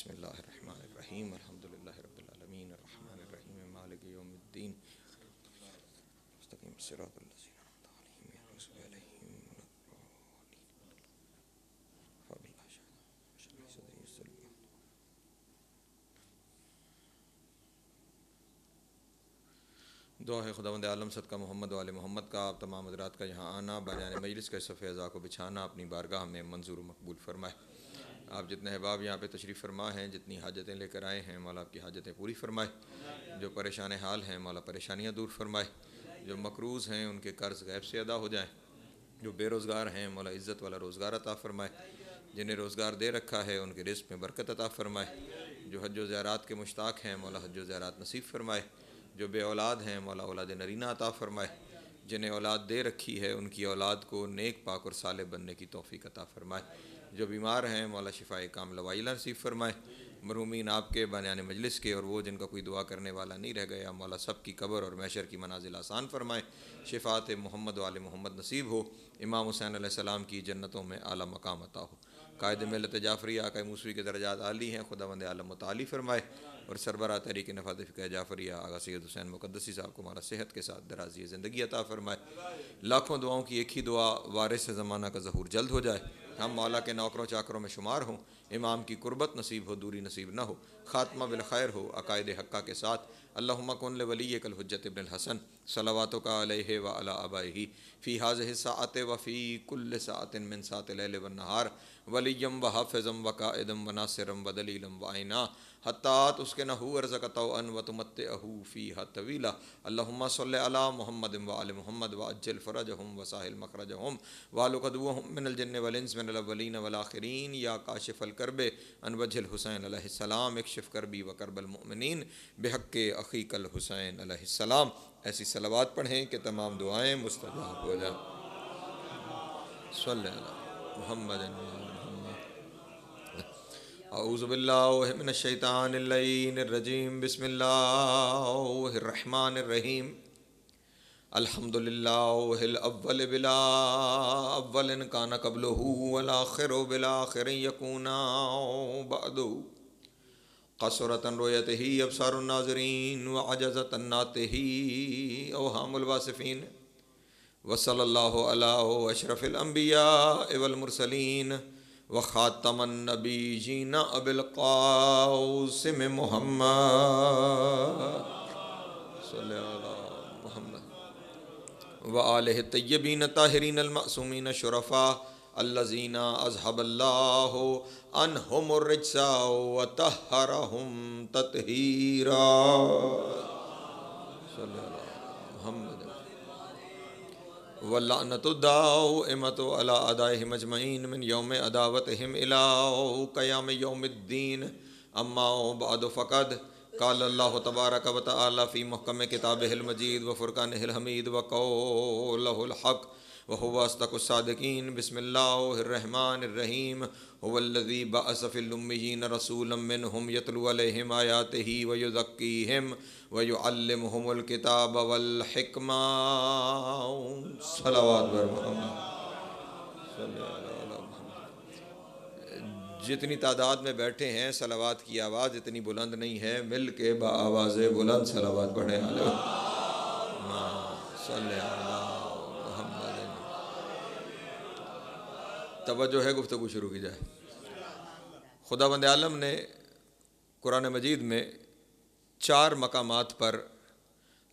بسم اللہ الرحمن الرحیم الحمد للہ رب العالمین الرحمن الرحیم مالک یوم الدین مستقیم صراط الذین انعمت علیہم غیر المغضوب علیہم ولا الضالین۔ دعا ہے خداوند عالم صدقہ محمد و آل محمد کا آپ تمام حضرات کا یہاں آنا بجانے مجلس کے صف اعضاء کو بچھانا اپنی بارگاہ میں منظور و مقبول فرمائے۔ آپ جتنے احباب یہاں پہ تشریف فرما ہیں، جتنی حاجتیں لے کر آئے ہیں، مولا آپ کی حاجتیں پوری فرمائے۔ جو پریشان حال ہیں مولا پریشانیاں دور فرمائے۔ جو مقروض ہیں ان کے قرض غیب سے ادا ہو جائیں۔ جو بے روزگار ہیں مولا عزت والا روزگار عطا فرمائے۔ جنہیں روزگار دے رکھا ہے ان کے رزق میں برکت عطا فرمائے۔ جو حج و زیارات کے مشتاق ہیں مولا حج و زیارات نصیب فرمائے۔ جو بے اولاد ہیں مولا اولاد نرینہ عطا فرمائے۔ جنہیں اولاد دے رکھی ہے ان کی اولاد کو نیک پاک اور صالح بننے کی توفیق عطا فرمائے۔ جو بیمار ہیں مولا شفائے کاملہ وعاجلہ نصیب فرمائے۔ مرحومین آپ کے بانیان مجلس کے اور وہ جن کا کوئی دعا کرنے والا نہیں رہ گیا مولا سب کی قبر اور محشر کی منازل آسان فرمائے۔ شفاعت محمد و آل محمد نصیب ہو۔ امام حسین علیہ السلام کی جنتوں میں اعلیٰ مقام عطا ہو۔ قائد ملت جعفریہ آقا موسوی کے درجات عالی ہیں، خداوند عالم متعالی فرمائے۔ اور سربراہ تحریک نفاذ فقہ جعفریہ آقا سید حسین مقدسی صاحب کو ہمارا صحت کے ساتھ درازی زندگی عطا فرمائے۔ لاکھوں دعاؤں کی ایک ہی دعا، وارث زمانہ کا ظہور جلد ہو جائے، ہم مولا کے نوکروں چاکروں میں شمار ہوں، امام کی قربت نصیب ہو، دوری نصیب نہ ہو، خاتمہ بالخیر ہو عقائد حقہ کے ساتھ۔ اللہم کن لولیک الحجۃ ابن الحسن صلواتک علیہ وعلی آبائہ فی ہذہ الساعۃ وفی کل ساعۃ من ساعات اللیل والنہار ولیا وحافظا وقائدا وناصرا ودلیلا وعینا حتی تسکنہ ارضک طوعا وتمتعہ فیہا طویلا۔ اللہم صلی علی محمد وآل محمد وعجل فرجہم وسہل مخرجہم واحلق عدوہم من الجن والانس من الاولین والآخرین یا کاشف الکرب عن وجہ الحسین علیہ السلام اکشف کربی وکرب المؤمنین بحق اخیک الحسین علیہ السلام۔ ایسی صلوات پڑھیں کہ تمام دعائیں مستجاب ہو جائیں۔ صلی اللہ محمد اعوذ باللہ من الشیطان اللعین الرجیم بسم اللہ الرحمن الرحیم الحمد للہ الاول بلا اول کان قبلہ والآخر بلا آخر یکون بعدہ قصرت عن رؤیتہ ابصار الناظرین وعجزت عن نطقہ اوہام الواصفین وصلی اللہ علی اشرف الانبیاء والمرسلین وخاتم النبیین ابی القاسم محمد صلی اللہ محمد وآلہ الطیبین الطاہرین المعصومین الشرفاء الذین اذھب اللہ عنہم الرجس وطہرہم تطہیرا صلی اللہ محمد واللعنۃ الدائمۃ علی اعدائہم اجمعین من یوم عداوتہم الی قیام یوم الدین اما بعد فقد قال اللہ تبارک و تعالی فی محکم کتابہ المجید وفرقانہ الحمید وقولہ الحق وهو اصدق الصادقین۔ بسم اللہ الرحمن الرحیم هو الذی بعث فی الامیین رسولا منہم یتلو علیہم آیاتہ ویزکیہم ویعلمہم الکتاب والحکمہ صلوات بر محمد صلی اللہ علیہ وسلم۔ جتنی تعداد میں بیٹھے ہیں صلوات کی آواز اتنی بلند نہیں ہے، مل کے بآواز بلند صلوات پڑھیں علیہ صلی اللہ محمد۔ توجہ ہے، گفتگو شروع کی جائے۔ خداوند عالم نے قرآن مجید میں 4 مقامات پر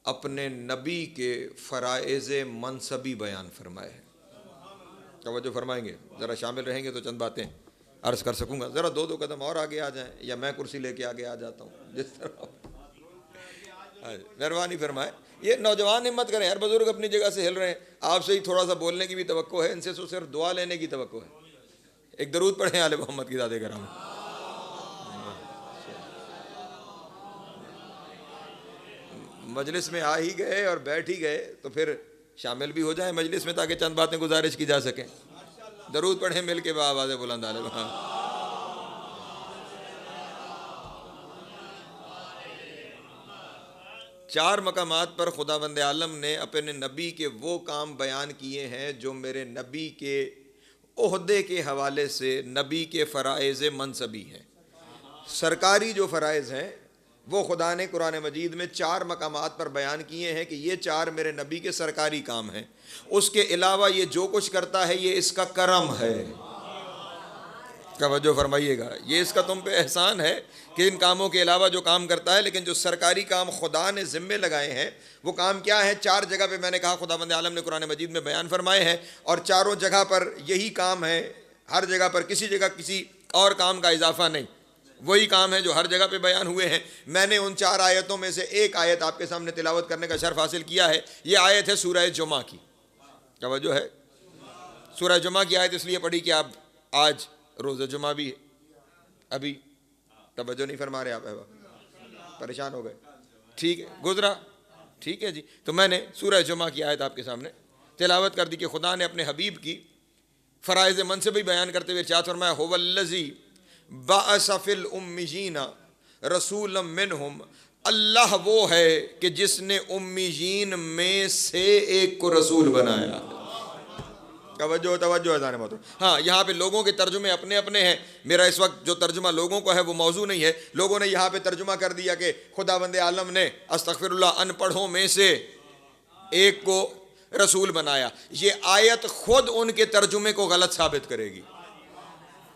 اپنے نبی کے فرائض منصبی بیان فرمائے ہیں۔ توجہ فرمائیں گے، ذرا شامل رہیں گے تو چند باتیں عرض کر سکوں گا۔ ذرا 2 قدم اور آگے آ جائیں یا میں کرسی لے کے آگے آ جاتا ہوں، جس طرح مہربانی فرمائے۔ یہ نوجوان ہمت کریں، ہر بزرگ اپنی جگہ سے ہل رہے ہیں، آپ سے ہی تھوڑا سا بولنے کی بھی توقع ہے، ان سے صرف دعا لینے کی توقع ہے۔ ایک درود پڑھیں آل محمد کی ذات کرام۔ مجلس میں آ ہی گئے اور بیٹھ ہی گئے تو پھر شامل بھی ہو جائیں مجلس میں، تاکہ چند باتیں گزارش کی جا سکیں۔ درود پڑھیں مل کے بآواز بلند آل محمد۔ چار مقامات پر خداوند عالم نے اپنے نبی کے وہ کام بیان کیے ہیں جو میرے نبی کے عہدے کے حوالے سے نبی کے فرائض منصبی ہیں۔ سرکاری جو فرائض ہیں وہ خدا نے قرآن مجید میں 4 مقامات پر بیان کیے ہیں کہ یہ 4 میرے نبی کے سرکاری کام ہیں. اس کے علاوہ یہ جو کچھ کرتا ہے یہ اس کا کرم ہے. توجہ فرمائیے گا, یہ اس کا تم پہ احسان ہے کہ ان کاموں کے علاوہ جو کام کرتا ہے. لیکن جو سرکاری کام خدا نے ذمے لگائے ہیں وہ کام کیا ہے؟ 4 جگہ پہ میں نے کہا خداوند عالم نے قرآن مجید میں بیان فرمائے ہیں, اور چاروں جگہ پر یہی کام ہے. ہر جگہ پر کسی جگہ کسی اور کام کا اضافہ نہیں, وہی کام ہے جو ہر جگہ پہ بیان ہوئے ہیں. میں نے ان 4 آیتوں میں سے ایک آیت آپ کے سامنے تلاوت کرنے کا شرف حاصل کیا ہے. یہ آیت ہے سورہ جمعہ کی. توجہ ہے, سورہ جمعہ کی آیت اس لیے پڑھی کہ آپ آج روزہ جمعہ بھی ہے. ابھی توجہ نہیں فرما رہے, آپ پریشان ہو گئے. ٹھیک ہے, گزرا, ٹھیک ہے جی. تو میں نے سورہ جمعہ کی آیت آپ کے سامنے تلاوت کر دی کہ خدا نے اپنے حبیب کی فرائض منصبی بیان کرتے ہوئے ارشاد فرمایا هو الذی بعث فی الامیین رسولا منہم. اللہ وہ ہے کہ جس نے امیین میں سے ایک کو رسول بنایا. توجہ توجہ اذان محترم. ہاں, یہاں پہ لوگوں کے ترجمے اپنے اپنے ہیں. میرا اس وقت جو ترجمہ لوگوں کو ہے وہ موضوع نہیں ہے. لوگوں نے یہاں پہ ترجمہ کر دیا کہ خداوند عالم نے استغفر اللہ ان پڑھوں میں سے ایک کو رسول بنایا. یہ آیت خود ان کے ترجمے کو غلط ثابت کرے گی.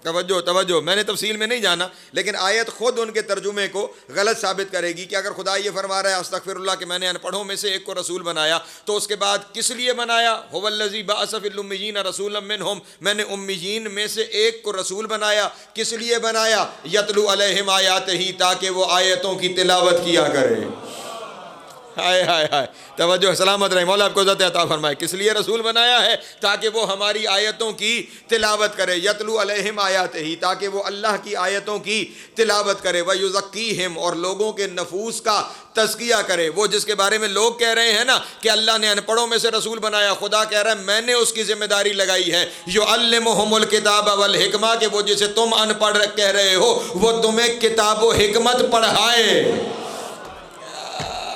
توجہ توجہ, میں نے تفصیل میں نہیں جانا, لیکن آیت خود ان کے ترجمے کو غلط ثابت کرے گی کہ اگر خدا یہ فرما رہا ہے استغفر اللہ کہ میں نے ان پڑھوں میں سے ایک کو رسول بنایا, تو اس کے بعد کس لیے بنایا؟ هو الذی بعث فی الامیین رسولا منہم, میں نے امیین میں سے ایک کو رسول بنایا. کس لیے بنایا؟ یتلو علیہم آیاتہ, تاکہ وہ آیتوں کی تلاوت کیا کرے. ہائے ہائے ہائے, توجہ, سلامت رہے, مولا آپ کو عزت عطا فرمائے. کس لیے رسول بنایا ہے؟ تاکہ وہ ہماری آیتوں کی تلاوت کرے. یتلو علیہم آیاتہ, تاکہ وہ اللہ کی آیتوں کی تلاوت کرے. ویزکیہم, اور لوگوں کے نفوس کا تزکیہ کرے. وہ جس کے بارے میں لوگ کہہ رہے ہیں نا کہ اللہ نے ان پڑھوں میں سے رسول بنایا, خدا کہہ رہا ہے میں نے اس کی ذمہ داری لگائی ہے. یعلمہم الکتاب والحکمہ, کہ وہ جسے تم ان پڑھ کہہ رہے ہو وہ تمہیں کتاب و حکمت پڑھائے.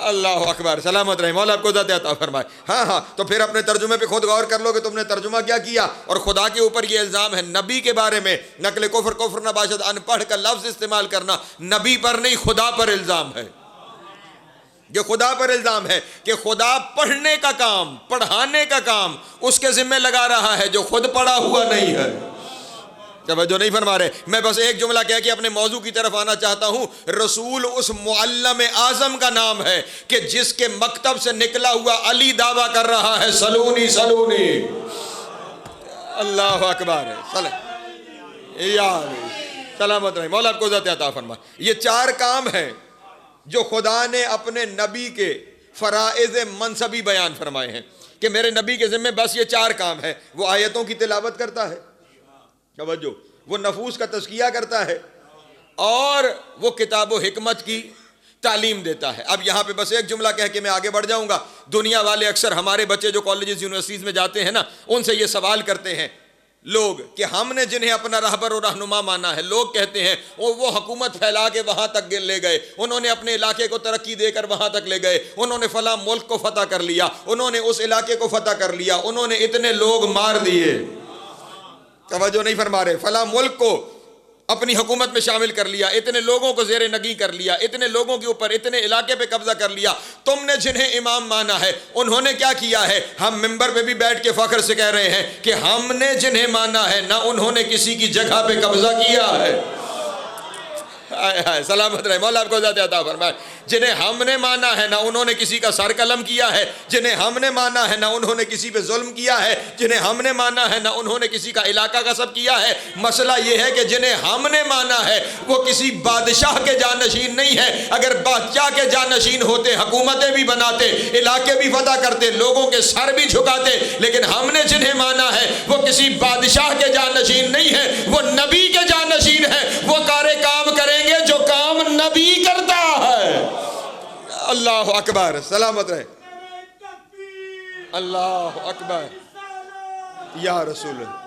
اللہ اکبر, سلامت رہے, مولا آپ کو عزت عطا فرمائے. ہاں, تو پھر اپنے ترجمے پہ خود غور کر لو کہ تم نے ترجمہ کیا کیا. اور خدا کے اوپر یہ الزام ہے نبی کے بارے میں, نقل کفر نہ باشد, ان پڑھ کا لفظ استعمال کرنا نبی پر نہیں خدا پر الزام ہے. یہ خدا پر الزام ہے کہ خدا پڑھنے کا کام, پڑھانے کا کام اس کے ذمہ لگا رہا ہے جو خود پڑھا ہوا نہیں ہے. توجہ نہیں فرما رہے. میں بس ایک جملہ کہہ کے اپنے موضوع کی طرف آنا چاہتا ہوں. رسول اس معلم اعظم کا نام ہے کہ جس کے مکتب سے نکلا ہوا علی دعویٰ کر رہا ہے سلونی سلونی. اللہ اکبر, سلامت رہے, مولا آپ کو عزت عطا فرمائے. یہ 4 کام ہیں جو خدا نے اپنے نبی کے فرائض منصبی بیان فرمائے ہیں کہ میرے نبی کے ذمہ بس یہ 4 کام ہیں. وہ آیتوں کی تلاوت کرتا ہے, توجہ, وہ نفوس کا تزکیہ کرتا ہے, اور وہ کتاب و حکمت کی تعلیم دیتا ہے. اب یہاں پہ بس ایک جملہ کہہ کے میں آگے بڑھ جاؤں گا. دنیا والے اکثر ہمارے بچے جو کالجز یونیورسٹیز میں جاتے ہیں نا, ان سے یہ سوال کرتے ہیں لوگ کہ ہم نے جنہیں اپنا رہبر و رہنما مانا ہے, لوگ کہتے ہیں وہ حکومت پھیلا کے وہاں تک لے گئے, انہوں نے اپنے علاقے کو ترقی دے کر وہاں تک لے گئے, انہوں نے فلاں ملک کو فتح کر لیا, انہوں نے اس علاقے کو فتح کر لیا, انہوں نے اتنے لوگ مار دیے. توجہ نہیں فرما رہے. فلاں ملک کو اپنی حکومت میں شامل کر لیا, اتنے لوگوں کو زیر نگی کر لیا, اتنے لوگوں کے اوپر اتنے علاقے پہ قبضہ کر لیا. تم نے جنہیں امام مانا ہے انہوں نے کیا کیا ہے؟ ہم ممبر پہ بھی بیٹھ کے فخر سے کہہ رہے ہیں کہ ہم نے جنہیں مانا ہے نہ انہوں نے کسی کی جگہ پہ قبضہ کیا ہے. سلامت رہے, مولا آپ کو عزت عطا فرمائے. جنہیں ہم نے مانا ہے نہ انہوں نے کسی کا سر قلم کیا ہے, جنہیں ہم نے مانا ہے نہ انہوں نے کسی پہ ظلم کیا ہے, جنہیں ہم نے مانا ہے نہ انہوں نے کسی کا علاقہ غصب کیا ہے. مسئلہ یہ ہے کہ جنہیں ہم نے مانا ہے وہ کسی بادشاہ کے جانشین نہیں ہے. اگر بادشاہ کے جانشین ہوتے حکومتیں بھی بناتے, علاقے بھی فتح کرتے, لوگوں کے سر بھی جھکاتے, لیکن ہم نے جنہیں مانا ہے وہ کسی بادشاہ کے جانشین نہیں ہے, وہ نبی کے جانشین ہے. وہ کارے کام کریں گے جو کام نبی کرتا ہے. اللہ اکبر, سلامت رہے. اللہ اکبر, یا رسول اللہ.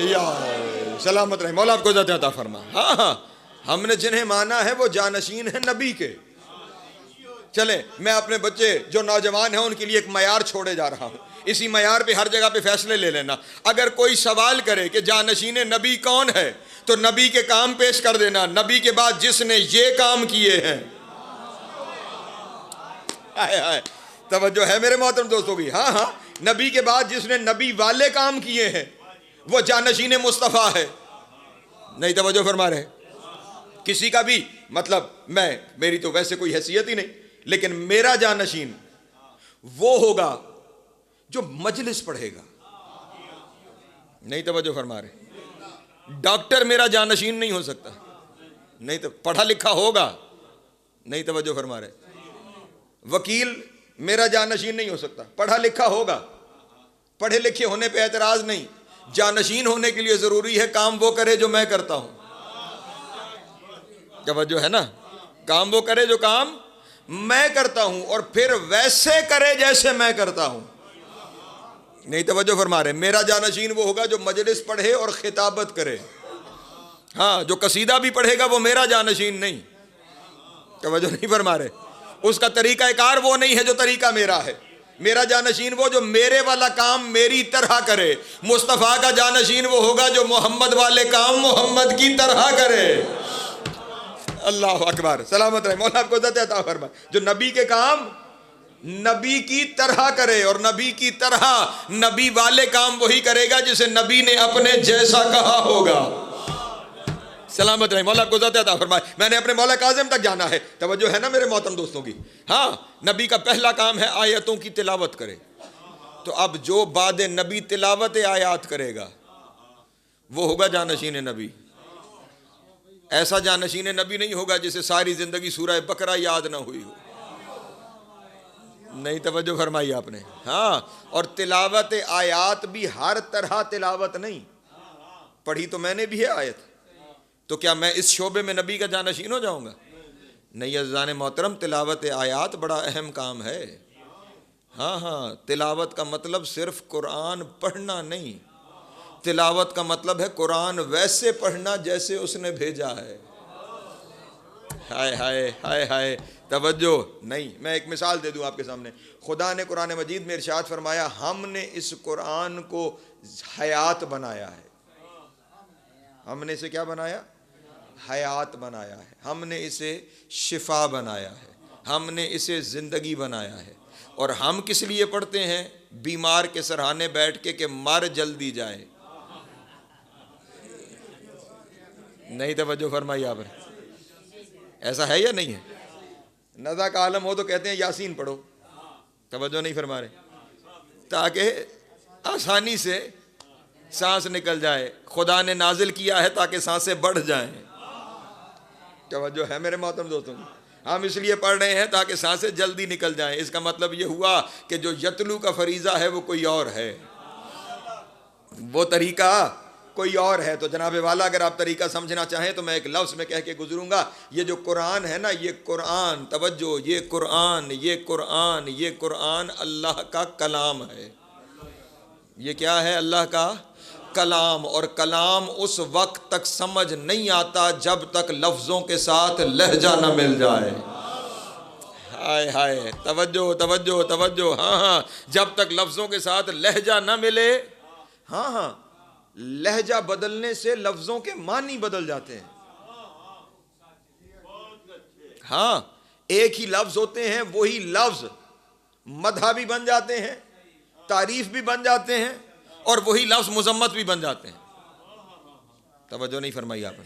یا سلامت رہے, مولا آپ کو عزت عطا فرما. ہاں, ہم نے جنہیں مانا ہے وہ جانشین ہیں نبی کے. چلیں میں اپنے بچے جو نوجوان ہیں ان کے لیے ایک معیار چھوڑے جا رہا ہوں، اسی معیار پہ ہر جگہ پہ فیصلے لے لینا۔ اگر کوئی سوال کرے کہ جانشین نبی کون ہے تو نبی کے کام پیش کر دینا، نبی کے بعد جس نے یہ کام کیے ہیں۔ توجہ ہے میرے محترم دوستوں کی؟ ہاں، نبی کے بعد جس نے نبی والے کام کیے ہیں وہ جانشین مصطفیٰ ہے۔ نہیں توجہ فرما رہے؟ کسی کا بھی مطلب میری تو ویسے کوئی حیثیت ہی نہیں، لیکن میرا جانشین وہ ہوگا جو مجلس پڑھے گا۔ نہیں توجہ فرما رہے؟ ڈاکٹر میرا جانشین نہیں ہو سکتا، نہیں تو پڑھا لکھا ہوگا۔ نہیں توجہ فرما رہے؟ وکیل میرا جانشین نہیں ہو سکتا، پڑھا لکھا ہوگا۔ پڑھے لکھے ہونے پہ اعتراض نہیں، جانشین ہونے کے لیے ضروری ہے کام وہ کرے جو میں کرتا ہوں۔ توجہ ہے نا؟ کام وہ کرے جو کام میں کرتا ہوں، اور پھر ویسے کرے جیسے میں کرتا ہوں۔ نہیں توجہ فرما رہے؟ میرا جانشین وہ ہوگا جو مجلس پڑھے اور خطابت کرے۔ ہاں، جو قصیدہ بھی پڑھے گا وہ میرا جانشین نہیں۔ توجہ نہیں فرما رہے؟ اس کا طریقہ کار وہ نہیں ہے جو طریقہ میرا ہے۔ میرا جانشین وہ جو میرے والا کام میری طرح کرے۔ مصطفیٰ کا جانشین وہ ہوگا جو محمد والے کام محمد کی طرح کرے۔ اللہ اکبر، سلامت رہے، مولا آپ کو عزت عطا فرمائے۔ جو نبی کے کام نبی کی طرح کرے، اور نبی کی طرح نبی والے کام وہی کرے گا جسے نبی نے اپنے جیسا کہا ہوگا۔ سلامت رہے، مولا آپ کو عزت عطا فرمائے۔ میں نے اپنے مولا کاظم تک جانا ہے، توجہ ہے نا میرے محترم دوستوں کی؟ ہاں، نبی کا پہلا کام ہے آیتوں کی تلاوت کرے۔ تو اب جو بعد نبی تلاوت آیات کرے گا وہ ہوگا جانشین نبی۔ ایسا جانشین نبی نہیں ہوگا جسے ساری زندگی سورہ بقرہ یاد نہ ہوئی ہو۔ نہیں توجہ فرمائی آپ نے؟ ہاں، اور تلاوت آیات بھی ہر طرح تلاوت نہیں۔ پڑھی تو میں نے بھی ہے آیت، تو کیا میں اس شعبے میں نبی کا جانشین ہو جاؤں گا؟ نہیں عزیزان محترم، تلاوت آیات بڑا اہم کام ہے۔ ہاں، تلاوت کا مطلب صرف قرآن پڑھنا نہیں، تلاوت کا مطلب ہے قرآن ویسے پڑھنا جیسے اس نے بھیجا ہے۔ ہائے ہائے ہائے ہائے، توجہ نہیں۔ میں ایک مثال دے دوں آپ کے سامنے۔ خدا نے قرآن مجید میں ارشاد فرمایا، ہم نے اس قرآن کو حیات بنایا ہے۔ ہم نے اسے کیا بنایا؟ حیات بنایا ہے۔ ہم نے اسے شفا بنایا ہے، ہم نے اسے زندگی بنایا ہے۔ اور ہم کس لیے پڑھتے ہیں؟ بیمار کے سرہانے بیٹھ کے کہ مر جلدی جائے۔ نہیں توجہ فرمائی آپ نے؟ ایسا ہے یا نہیں ہے؟ نزا کا عالم ہو تو کہتے ہیں یاسین پڑھو، توجہ نہیں فرما رہے؟ تاکہ آسانی سے سانس نکل جائے۔ خدا نے نازل کیا ہے تاکہ سانسیں بڑھ جائیں۔ توجہ ہے میرے محترم دوستوں؟ ہم اس لیے پڑھ رہے ہیں تاکہ سانسیں جلدی نکل جائیں۔ اس کا مطلب یہ ہوا کہ جو یتلو کا فریضہ ہے وہ کوئی اور ہے، وہ طریقہ کوئی اور ہے۔ تو جناب والا اگر آپ طریقہ سمجھنا چاہیں تو میں ایک لفظ میں کہہ کے گزروں گا، یہ جو قرآن ہے نا، یہ قرآن، توجہ، یہ قرآن اللہ کا کلام ہے۔ یہ کیا ہے؟ اللہ کا کلام۔ اور کلام اس وقت تک سمجھ نہیں آتا جب تک لفظوں کے ساتھ لہجہ نہ مل جائے۔ ہائے ہائے، توجہ توجہ توجہ، ہاں، جب تک لفظوں کے ساتھ لہجہ نہ ملے۔ ہاں، لہجہ بدلنے سے لفظوں کے معنی بدل جاتے ہیں۔ ہاں، ایک ہی لفظ ہوتے ہیں، وہی لفظ مدح بھی بن جاتے ہیں، تعریف بھی بن جاتے ہیں، اور وہی لفظ مذمت بھی بن جاتے ہیں۔ توجہ نہیں فرمائی آپ نے؟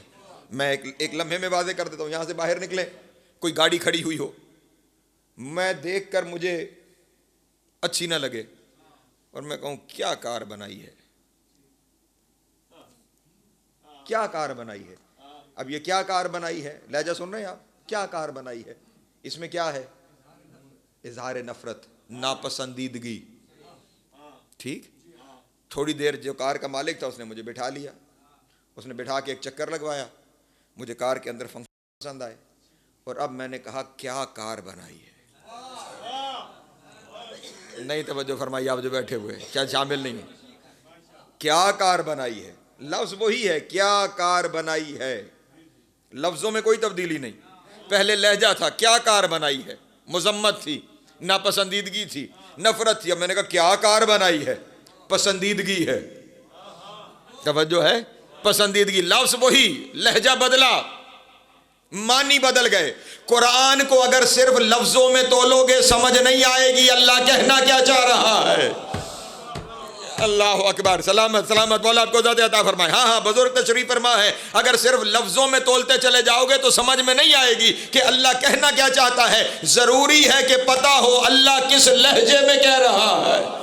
میں ایک لمحے میں واضح کر دیتا ہوں۔ یہاں سے باہر نکلیں، کوئی گاڑی کھڑی ہوئی ہو، میں دیکھ کر مجھے اچھی نہ لگے اور میں کہوں کیا کار بنائی ہے، کیا کار بنائی ہے۔ اب یہ کیا کار بنائی ہے، لہجہ سن رہے ہیں آپ؟ کیا کار بنائی ہے، اس میں کیا ہے؟ اظہار نفرت، ناپسندیدگی۔ ٹھیک، تھوڑی دیر جو کار کا مالک تھا اس نے مجھے بٹھا لیا، اس نے بٹھا کے ایک چکر لگوایا، مجھے کار کے اندر فنکشن پسند آئے، اور اب میں نے کہا کیا کار بنائی ہے۔ نہیں توجہ فرمائی آپ جو بیٹھے ہوئے، کیا شامل نہیں ہے؟ کیا کار بنائی ہے، لفظ وہی ہے، کیا کار بنائی ہے، لفظوں میں کوئی تبدیلی نہیں۔ پہلے لہجہ تھا، کیا کار بنائی ہے، مذمت تھی، ناپسندیدگی تھی، نفرت تھی. اب میں نے کہا کیا کار بنائی ہے؟ پسندیدگی ہے. توجہ ہے؟ پسندیدگی. لفظ وہی، لہجہ بدلا، معنی بدل گئے. قرآن کو اگر صرف لفظوں میں تولو گے سمجھ نہیں آئے گی اللہ کہنا کیا چاہ رہا ہے. اللہ اکبر. سلامت سلامت. مولا آپ کو ذات عطا فرمائے. ہاں بزرگ تشریف فرما ہے. اگر صرف لفظوں میں تولتے چلے جاؤ گے تو سمجھ میں نہیں آئے گی کہ اللہ کہنا کیا چاہتا ہے. ضروری ہے کہ پتہ ہو اللہ کس لہجے میں کہہ رہا ہے.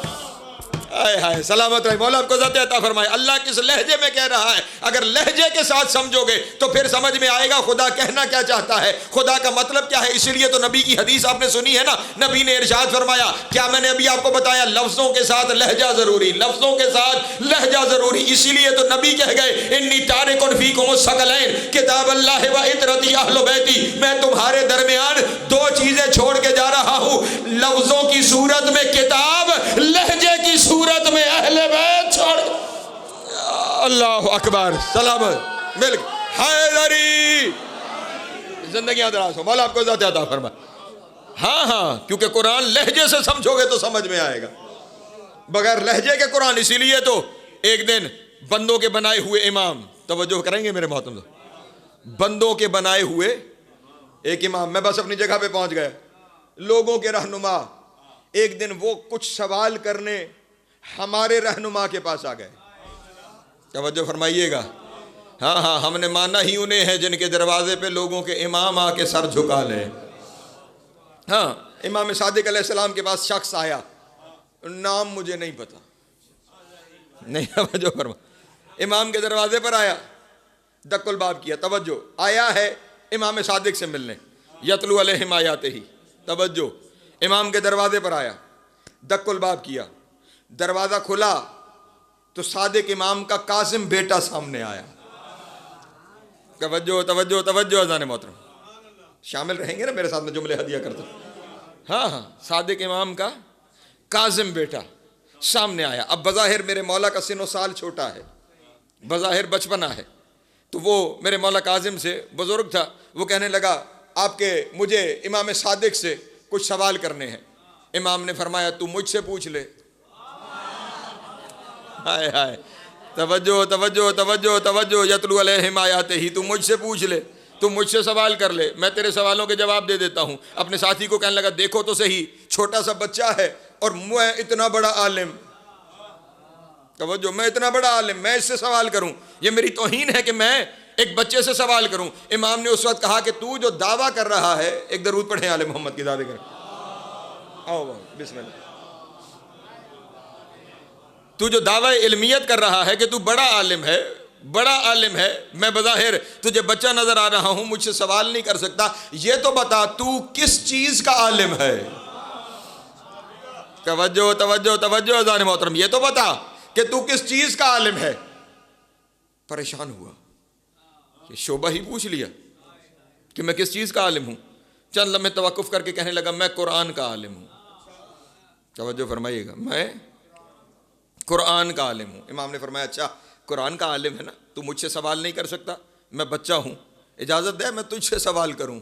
ہائے سلامت رہے. مولا آپ کو ذات عطا فرمائے. اللہ کس لہجے میں کہہ رہا ہے. اگر لہجے کے ساتھ سمجھو گے تو پھر سمجھ میں آئے گا خدا کہنا کیا چاہتا ہے، خدا کا مطلب کیا ہے. اسی لیے تو نبی کی حدیث آپ نے سنی ہے نا. نبی نے ارشاد فرمایا، کیا میں نے ابھی آپ کو بتایا لفظوں کے ساتھ لہجہ ضروری، لفظوں کے ساتھ لہجہ ضروری. اسی لیے تو نبی کہہ گئے انی تارک فیکم الثقلین کتاب اللہ و عترتی اہل بیتی. میں تمہارے درمیان دو چیزیں چھوڑ کے جا رہا ہوں، لفظوں کی صورت میں کتاب، لہجے کی صورت میں اہل بیت چھوڑ. اللہ اکبر. سلامت ملک حیدری. زندگیاں دراز ہو. مولا آپ کو ذات عطا فرمائے. ہاں کیونکہ قرآن لہجے سے سمجھو گے تو سمجھ میں آئے گا، بغیر لہجے کے قرآن. اسی لیے تو ایک دن بندوں کے بنائے ہوئے امام، توجہ کریں گے میرے محترم، بندوں کے بنائے ہوئے ایک امام. میں بس اپنی جگہ پہ پہنچ گیا. لوگوں کے رہنما ایک دن وہ کچھ سوال کرنے ہمارے رہنما کے پاس آ گئے. توجہ فرمائیے گا. ہاں ہم نے مانا ہی انہیں ہے جن کے دروازے پہ لوگوں کے امام آ کے سر جھکا لیں. ہاں امام صادق علیہ السلام کے پاس شخص آیا، نام مجھے نہیں پتا. نہیں توجہ فرما. امام کے دروازے پر آیا، دق الباب کیا. توجہ آیا ہے امام صادق سے ملنے، یتلو علیہم آیاتہ. توجہ امام کے دروازے پر آیا، دق الباب کیا. دروازہ کھلا تو صادق امام کا قاسم بیٹا سامنے آیا. توجہ توجہ توجہ. اذان محترم شامل رہیں گے نا میرے ساتھ میں جملے ہدیہ کرتا ہوں. ہاں صادق امام کا قاسم بیٹا سامنے آیا. اب بظاہر میرے مولا کا سن و سال چھوٹا ہے، بظاہر بچپنا ہے، تو وہ میرے مولا قاسم سے بزرگ تھا. وہ کہنے لگا آپ کے مجھے امام صادق سے کچھ سوال کرنے ہیں. امام نے فرمایا تو مجھ سے پوچھ لے. ہائے توجہ توجہ توجہ توجہ. یتلو علیہم آیاتہ، تو مجھ سے پوچھ لے، تو مجھ سے سوال کر لے، میں تیرے سوالوں کے جواب دے دیتا ہوں. اپنے ساتھی کو کہنے لگا دیکھو تو صحیح، چھوٹا سا بچہ ہے اور میں اتنا بڑا عالم. توجہ میں اتنا بڑا عالم، میں اس سے سوال کروں؟ یہ میری توہین ہے کہ میں ایک بچے سے سوال کروں. امام نے اس وقت کہا کہ تو جو دعویٰ کر رہا ہے، ایک درود پڑھیں آل محمد کی ذات کریں. آؤ بسم اللہ. تو جو دعویٰ علمیت کر رہا ہے کہ تو بڑا عالم ہے، بڑا عالم ہے، میں بظاہر تجھے بچہ نظر آ رہا ہوں، مجھ سے سوال نہیں کر سکتا. یہ تو بتا تو کس چیز کا عالم ہے؟ توجہ توجہ توجہ. اذان محترم یہ تو بتا کہ تو کس چیز کا عالم ہے. پریشان ہوا، یہ شعبہ ہی پوچھ لیا کہ میں کس چیز کا عالم ہوں. چند لمحے توقف کر کے کہنے لگا میں قرآن کا عالم ہوں. توجہ فرمائیے گا، میں قرآن کا عالم ہوں. امام نے فرمایا اچھا قرآن کا عالم ہے نا، تو مجھ سے سوال نہیں کر سکتا، میں بچہ ہوں، اجازت دے میں تجھ سے سوال کروں.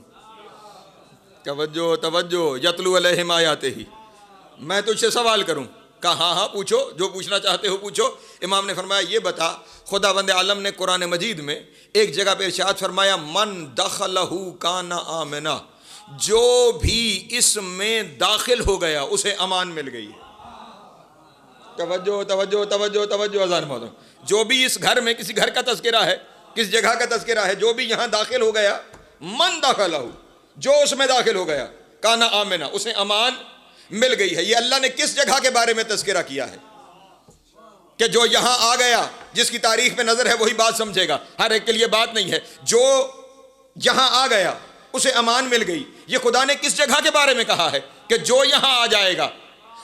توجہ توجہ. یتلو علیہم آیاتہ، میں تجھ سے سوال کروں. کہا ہاں پوچھو، جو پوچھنا چاہتے ہو پوچھو. امام نے فرمایا یہ بتا، خداوند عالم نے قرآن مجید میں ایک جگہ پہ ارشاد فرمایا من دخلہ کان آمنا، جو بھی اس میں داخل ہو گیا اسے امان مل گئی. توجہ توجہ توجہ توجہ. اذان محترم جو بھی اس گھر میں، کسی گھر کا تذکرہ ہے، کس جگہ کا تذکرہ ہے، جو بھی یہاں داخل ہو گیا، من دخلہ، جو اس میں داخل ہو گیا، کان آمنا، اسے امان مل گئی ہے. یہ اللہ نے کس جگہ کے بارے میں تذکرہ کیا ہے کہ جو یہاں آ گیا، جس کی تاریخ پہ نظر ہے وہی بات سمجھے گا. ہر ایک کے لیے بات نہیں ہے. جو یہاں آ گیا اسے امان مل گئی. یہ خدا نے کس جگہ کے بارے میں کہا ہے کہ جو یہاں آ جائے گا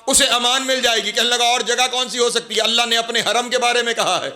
اسے امان مل جائے گی. کہنے لگا اور جگہ کون سی ہو سکتی ہے؟ اللہ نے اپنے حرم کے بارے میں کہا ہے.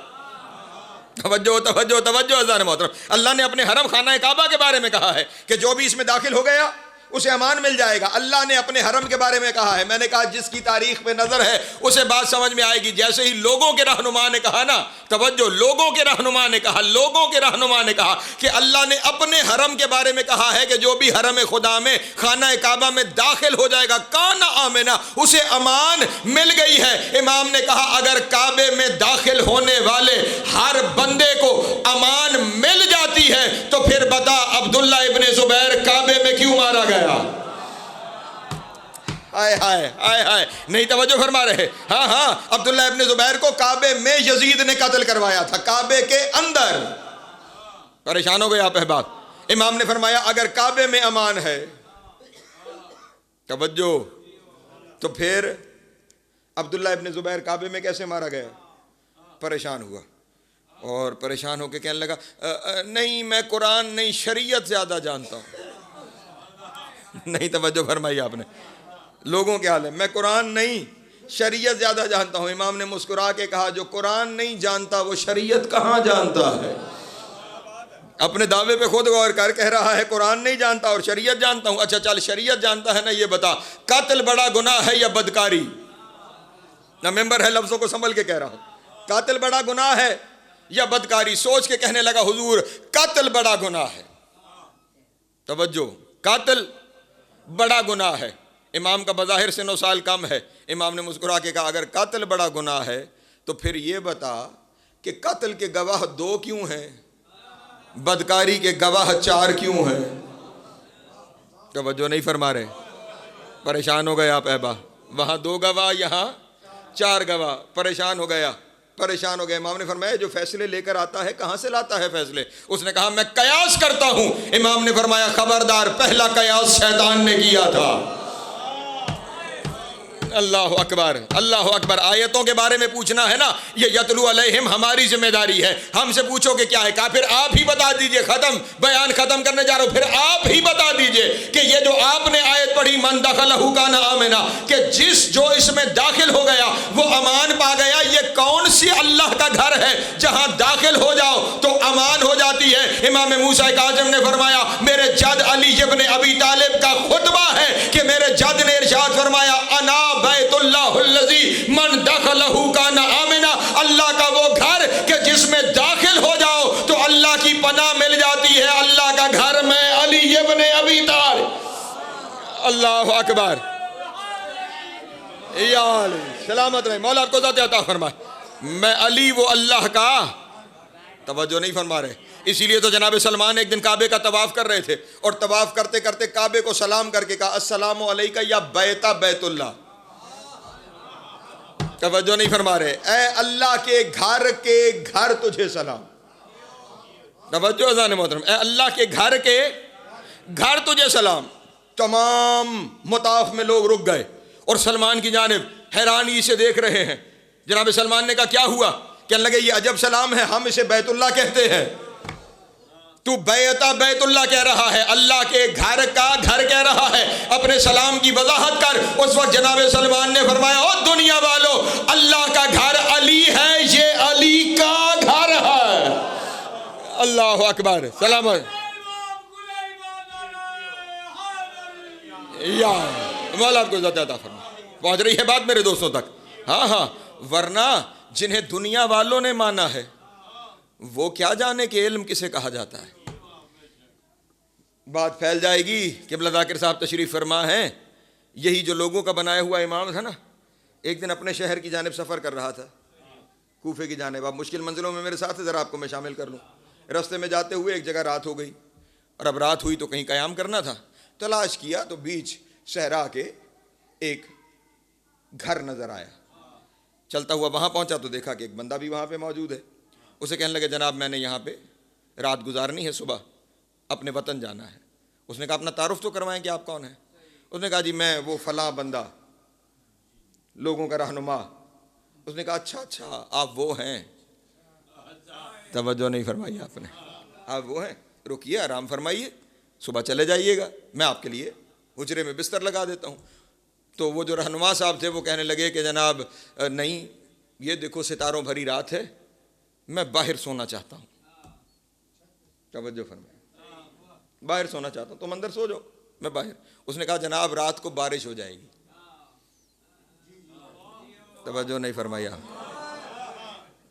توجہ توجہ توجہ. اذان محترم اللہ نے اپنے حرم خانہ کعبہ کے بارے میں کہا ہے کہ جو بھی اس میں داخل ہو گیا اسے امان مل جائے گا۔ اللہ نے اپنے حرم کے بارے میں کہا ہے، میں نے کہا جس کی تاریخ پہ نظر ہے اسے بات سمجھ میں آئے گی۔ جیسے ہی لوگوں کے رہنما نے کہا نا، توجہ، لوگوں کے رہنما نے کہا کہ اللہ نے اپنے حرم کے بارے میں کہا ہے کہ جو بھی حرم خدا میں، خانہ کعبہ میں داخل ہو جائے گا کان آمنا، اسے امان مل گئی ہے۔ امام نے کہا اگر کعبے میں داخل ہونے والے ہر بندے کو امان مل جاتی ہے تو پھر بتا عبداللہ ابن زبیر کعبے میں کیوں مارا گیا؟ آئے ہائے آئے ہائے، نہیں توجہ فرما رہے؟ ہاں، عبداللہ ابن زبیر کو کعبے میں یزید نے قتل کروایا تھا، کعبے کے اندر۔ پریشان ہو گئے آپ احباب؟ امام نے فرمایا اگر کعبے میں امان ہے، توجہ، تو پھر عبداللہ ابن زبیر کعبے میں کیسے مارا گیا؟ پریشان ہوا اور پریشان ہو کے کہنے لگا نہیں میں قرآن نہیں شریعت زیادہ جانتا ہوں۔ نہیں توجہ فرمائی آپ نے؟ لوگوں کے حال ہے، میں قرآن نہیں شریعت زیادہ جانتا ہوں۔ امام نے مسکرا کے کہا جو قرآن نہیں جانتا وہ شریعت کہاں جانتا ہے؟ اپنے دعوے پہ خود غور کر، کہہ رہا ہے قرآن نہیں جانتا اور شریعت جانتا ہوں۔ اچھا چل شریعت جانتا ہے نا، یہ بتا قتل بڑا گناہ ہے یا بدکاری؟ نہ ممبر ہے، لفظوں کو سنبھل کے کہہ رہا ہوں، قتل بڑا گناہ ہے یا بدکاری؟ سوچ کے کہنے لگا حضور قتل بڑا گناہ ہے۔ توجہ، قتل بڑا گناہ ہے۔ امام کا بظاہر سے 9 سال کم ہے۔ امام نے مسکرا کے کہا اگر قتل بڑا گناہ ہے تو پھر یہ بتا کہ قتل کے گواہ 2 کیوں ہیں، بدکاری کے گواہ 4 کیوں ہیں؟ توجہ نہیں فرما رہے؟ پریشان ہو گئے آپ احباب؟ وہاں 2 گواہ، یہاں 4 گواہ، پریشان ہو گیا۔ امام نے فرمایا جو فیصلے لے کر آتا ہے کہاں سے لاتا ہے فیصلے؟ اس نے کہا میں قیاس کرتا ہوں۔ امام نے فرمایا خبردار، پہلا قیاس شیطان نے کیا تھا۔ اللہ اکبر، اللہ اکبر۔ آیتوں کے بارے میں پوچھنا ہے نا، یہ یتلو علیہم ہماری ذمہ داری ہے۔ ہم سے پوچھو کہ کیا ہے، کہا پھر آپ ہی بتا دیجئے، ختم، بیان ختم کرنے جا رہا ہوں، پھر آپ ہی بتا دیجئے کہ یہ جو آپ نے آیت پڑھی من دخلہ کان آمنا، کہ جو اس میں داخل ہو گیا وہ امان پا گیا، یہ کون سی اللہ کا گھر ہے جہاں داخل ہو جاؤ تو امان ہو جاتی ہے؟ امام موسیٰ کاظم نے فرمایا میرے جد علی ابن ابی طالب کا خطبہ ہے کہ میرے جد نے ارشاد فرمایا انا بیت اللہ الذی من دخلہ کان آمنا، اللہ کا وہ گھر کہ جس میں داخل ہو جاؤ تو اللہ کی پناہ مل جاتی ہے۔ اللہ کا گھر میں علی ابن ابی طالب۔ اللہ اکبر، یا علی سلامت رہے، مولا کو ذات عطا فرمائے۔ میں علی وہ اللہ کا، توجہ نہیں فرما رہے؟ اسی لیے تو جناب سلمان ایک دن کعبے کا طواف کر رہے تھے اور طواف کرتے کرتے کعبے کو سلام کر کے کہا السلام علیکہ یا بیت اللہ۔ توجہ نہیں فرما رہے؟ اے اللہ کے گھر تجھے سلام۔ توجہ اذان محترم، اے اللہ کے گھر تجھے سلام۔ تمام مطاف میں لوگ رک گئے اور سلمان کی جانب حیرانی سے دیکھ رہے ہیں۔ جناب سلمان نے کہا کیا ہوا؟ کہنے لگے یہ عجب سلام ہے، ہم اسے بیت اللہ کہتے ہیں، تو بیت اللہ کہہ رہا ہے، اللہ کے گھر کا گھر کہہ رہا ہے، اپنے سلام کی وضاحت کر۔ اس وقت جناب سلمان نے فرمایا او دنیا والو، اللہ کا گھر علی ہے، یہ علی کا گھر ہے۔ اللہ اکبر، سلامت یا مولا آپ کو ذات عطا فرمائے۔ پہنچ رہی ہے بات میرے دوستوں تک؟ ہاں، ورنہ جنہیں دنیا والوں نے مانا ہے وہ کیا جانے کہ علم کسے کہا جاتا ہے۔ بات پھیل جائے گی۔ قبلہ ذاکر صاحب تشریف فرما ہیں، یہی جو لوگوں کا بنایا ہوا امام تھا نا، ایک دن اپنے شہر کی جانب سفر کر رہا تھا، کوفے کی جانب۔ اب مشکل منزلوں میں میرے ساتھ ذرا آپ کو میں شامل کر لوں۔ راستے میں جاتے ہوئے ایک جگہ رات ہو گئی، اور اب رات ہوئی تو کہیں قیام کرنا تھا۔ تلاش کیا تو بیچ صحرا کے ایک گھر نظر آیا۔ چلتا ہوا وہاں پہنچا تو دیکھا کہ ایک بندہ بھی وہاں پہ موجود ہے۔ اسے کہنے لگے جناب میں نے یہاں پہ رات گزارنی ہے، صبح اپنے وطن جانا ہے۔ اس نے کہا اپنا تعارف تو کروائیں کہ آپ کون ہیں؟ اس نے کہا جی میں وہ فلاں بندہ، لوگوں کا رہنما۔ اس نے کہا اچھا آپ وہ ہیں؟ توجہ نہیں فرمائی آپ نے؟ آپ وہ ہیں، رکیے آرام فرمائیے، صبح چلے جائیے گا، میں آپ کے لیے حجرے میں بستر لگا دیتا ہوں۔ تو وہ جو رہنما صاحب تھے وہ کہنے لگے کہ جناب نہیں، یہ دیکھو ستاروں بھری رات ہے، میں باہر سونا چاہتا ہوں۔ توجہ فرمائیں، باہر سونا چاہتا ہوں، تم اندر سو جاؤ، میں باہر. اس نے کہا جناب رات کو بارش ہو جائے گی. توجہ نہیں فرمایا.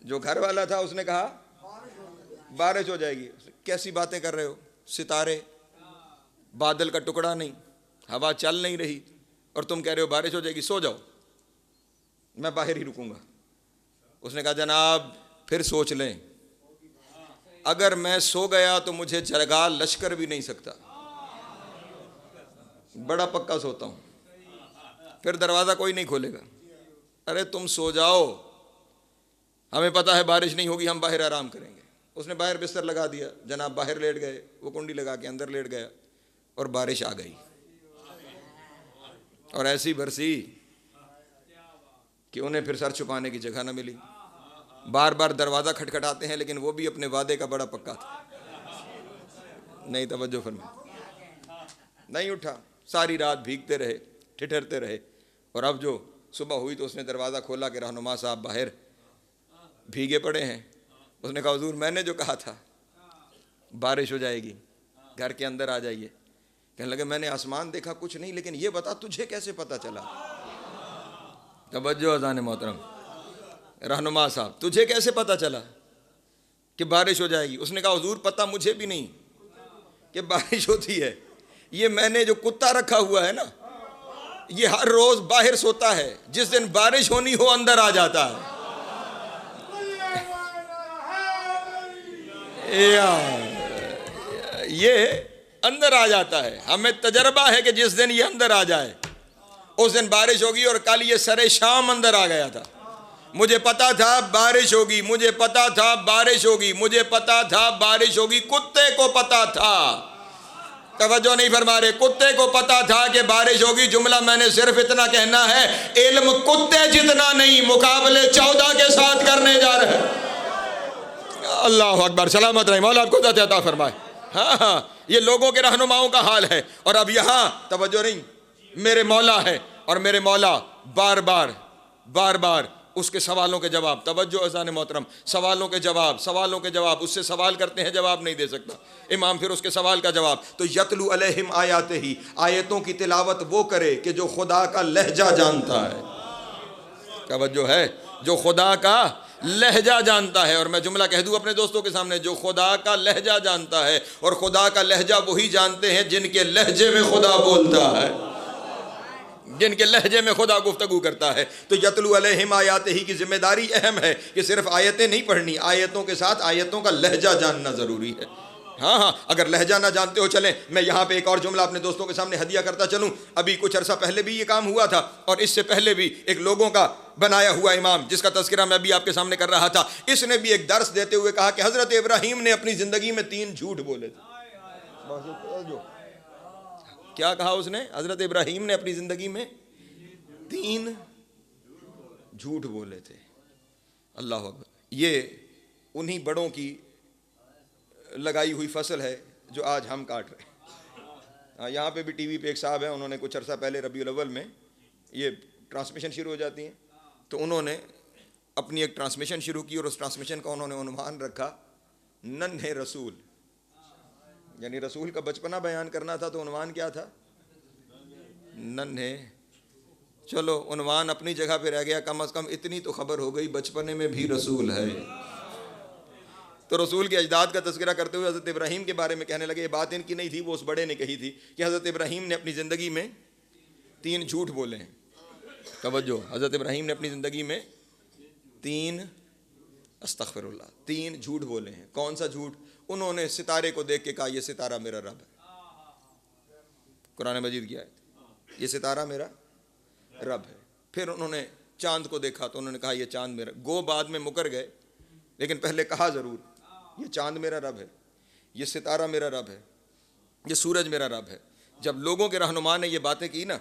جو گھر والا تھا اس نے کہا بارش ہو جائے گی. کیسی باتیں کر رہے ہو؟ ستارے، بادل کا ٹکڑا نہیں، ہوا چل نہیں رہی، اور تم کہہ رہے ہو بارش ہو جائے گی. سو جاؤ، میں باہر ہی رکوں گا. اس نے کہا جناب پھر سوچ لیں، اگر میں سو گیا تو مجھے جگا لشکر بھی نہیں سکتا، بڑا پکا سوتا ہوں، پھر دروازہ کوئی نہیں کھولے گا. ارے تم سو جاؤ، ہمیں پتا ہے بارش نہیں ہوگی، ہم باہر آرام کریں گے. اس نے باہر بستر لگا دیا. جناب باہر لیٹ گئے، وہ کنڈی لگا کے اندر لیٹ گیا، اور بارش آ گئی، اور ایسی برسی کہ انہیں پھر سر چھپانے کی جگہ نہ ملی. بار بار دروازہ کھٹکھٹاتے ہیں، لیکن وہ بھی اپنے وعدے کا بڑا پکا تھا. نہیں توجہ فرما، نہیں اٹھا. ساری رات بھیگتے رہے، ٹھٹھرتے رہے، اور اب جو صبح ہوئی تو اس نے دروازہ کھولا کہ رہنما صاحب باہر بھیگے پڑے ہیں. اس نے کہا حضور میں نے جو کہا تھا بارش ہو جائے گی، گھر کے اندر آ جائیے. کہنے لگے میں نے آسمان دیکھا کچھ نہیں، لیکن یہ بتا تجھے کیسے پتا چلا؟ توجہ اذان محترم. رہنما صاحب تجھے کیسے پتا چلا کہ بارش ہو جائے گی؟ اس نے کہا حضور پتہ مجھے بھی نہیں کہ بارش ہوتی ہے. یہ میں نے جو کتا رکھا ہوا ہے نا، یہ ہر روز باہر سوتا ہے، جس دن بارش ہونی ہو اندر آ جاتا ہے. یہ اندر آ جاتا ہے. ہمیں تجربہ ہے کہ جس دن یہ اندر آ جائے اس دن بارش ہوگی. اور کل یہ سر شام اندر آ گیا تھا. مجھے پتا تھا بارش ہوگی، مجھے پتا تھا بارش ہوگی، مجھے پتا تھا بارش ہوگی. کتے کو پتا تھا. توجہ نہیں فرما رہے. کتے کو پتا تھا کہ بارش ہوگی. جملہ میں نے صرف اتنا کہنا ہے، علم کتے جتنا نہیں، مقابلے 14 کے ساتھ کرنے جا رہے ہیں. اللہ اکبر. سلامت رہے، مولا آپ کو عزت عطا فرمائے. ہاں یہ لوگوں کے رہنماؤں کا حال ہے. اور اب یہاں توجہ نہیں، میرے مولا ہے، اور میرے مولا بار بار اس کے سوالوں کے جواب. توجہ اذان محترم. سوالوں کے جواب اس سے سوال کرتے ہیں، جواب نہیں دے سکتا. امام پھر اس کے سوال کا جواب. تو یتلو علیہم آیاتہ، آیتوں کی تلاوت وہ کرے کہ جو خدا کا لہجہ جانتا ہے. توجہ ہے، جو خدا کا لہجہ جانتا ہے. اور میں جملہ کہہ دوں اپنے دوستوں کے سامنے، جو خدا کا لہجہ جانتا ہے. اور خدا کا لہجہ وہی جانتے ہیں جن کے لہجے میں خدا بولتا ہے، جن کے لہجے میں خدا گفتگو کرتا ہے. تو یتلو علیہم آیاتہ کی ذمہ داری اہم ہے کہ صرف آیتیں نہیں پڑھنی، آیتوں کے ساتھ آیتوں کا لہجہ جاننا ضروری ہے. ہاں اگر لہجہ نہ جانتے ہو چلیں. میں یہاں پہ ایک اور جملہ اپنے دوستوں کے سامنے ہدیہ کرتا چلوں. ابھی کچھ عرصہ پہلے بھی یہ کام ہوا تھا، اور اس سے پہلے بھی ایک لوگوں کا بنایا ہوا امام جس کا تذکرہ میں ابھی آپ کے سامنے کر رہا تھا، اس نے بھی ایک درس دیتے ہوئے کہا کہ حضرت ابراہیم نے اپنی زندگی میں 3 جھوٹ بولے تھے. کیا کہا اس نے؟ حضرت ابراہیم نے اپنی زندگی میں 3 جھوٹ بولے تھے. اللہ اکبر. یہ انہی بڑوں کی لگائی ہوئی فصل ہے جو آج ہم کاٹ رہے ہیں. یہاں پہ بھی ٹی وی پہ ایک صاحب ہیں، انہوں نے کچھ عرصہ پہلے ربیع الاول میں یہ ٹرانسمیشن شروع ہو جاتی ہیں، تو انہوں نے اپنی ایک ٹرانسمیشن شروع کی، اور اس ٹرانسمیشن کا انہوں نے عنوان رکھا ننھے رسول. یعنی رسول کا بچپنا بیان کرنا تھا، تو عنوان کیا تھا؟ ننھے. چلو عنوان اپنی جگہ پہ رہ گیا، کم از کم اتنی تو خبر ہو گئی بچپنے میں بھی رسول ہے. تو رسول کے اجداد کا تذکرہ کرتے ہوئے حضرت ابراہیم کے بارے میں کہنے لگے. یہ بات ان کی نہیں تھی، وہ اس بڑے نے کہی تھی کہ حضرت ابراہیم نے اپنی زندگی میں 3 جھوٹ بولے ہیں. توجہ، حضرت ابراہیم نے اپنی زندگی میں 3 استغفر اللہ 3 جھوٹ بولے ہیں. کون سا جھوٹ؟ انہوں نے ستارے کو دیکھ کے کہا یہ ستارہ میرا رب ہے. قرآن مجید کی آیت، یہ ستارہ میرا رب ہے. پھر انہوں نے چاند کو دیکھا تو انہوں نے کہا یہ چاند میرا. گو بعد میں مکر گئے، لیکن پہلے کہا ضرور یہ چاند میرا رب ہے، یہ ستارہ میرا رب ہے، یہ سورج میرا رب ہے. جب لوگوں کے رہنما نے یہ باتیں کی نا،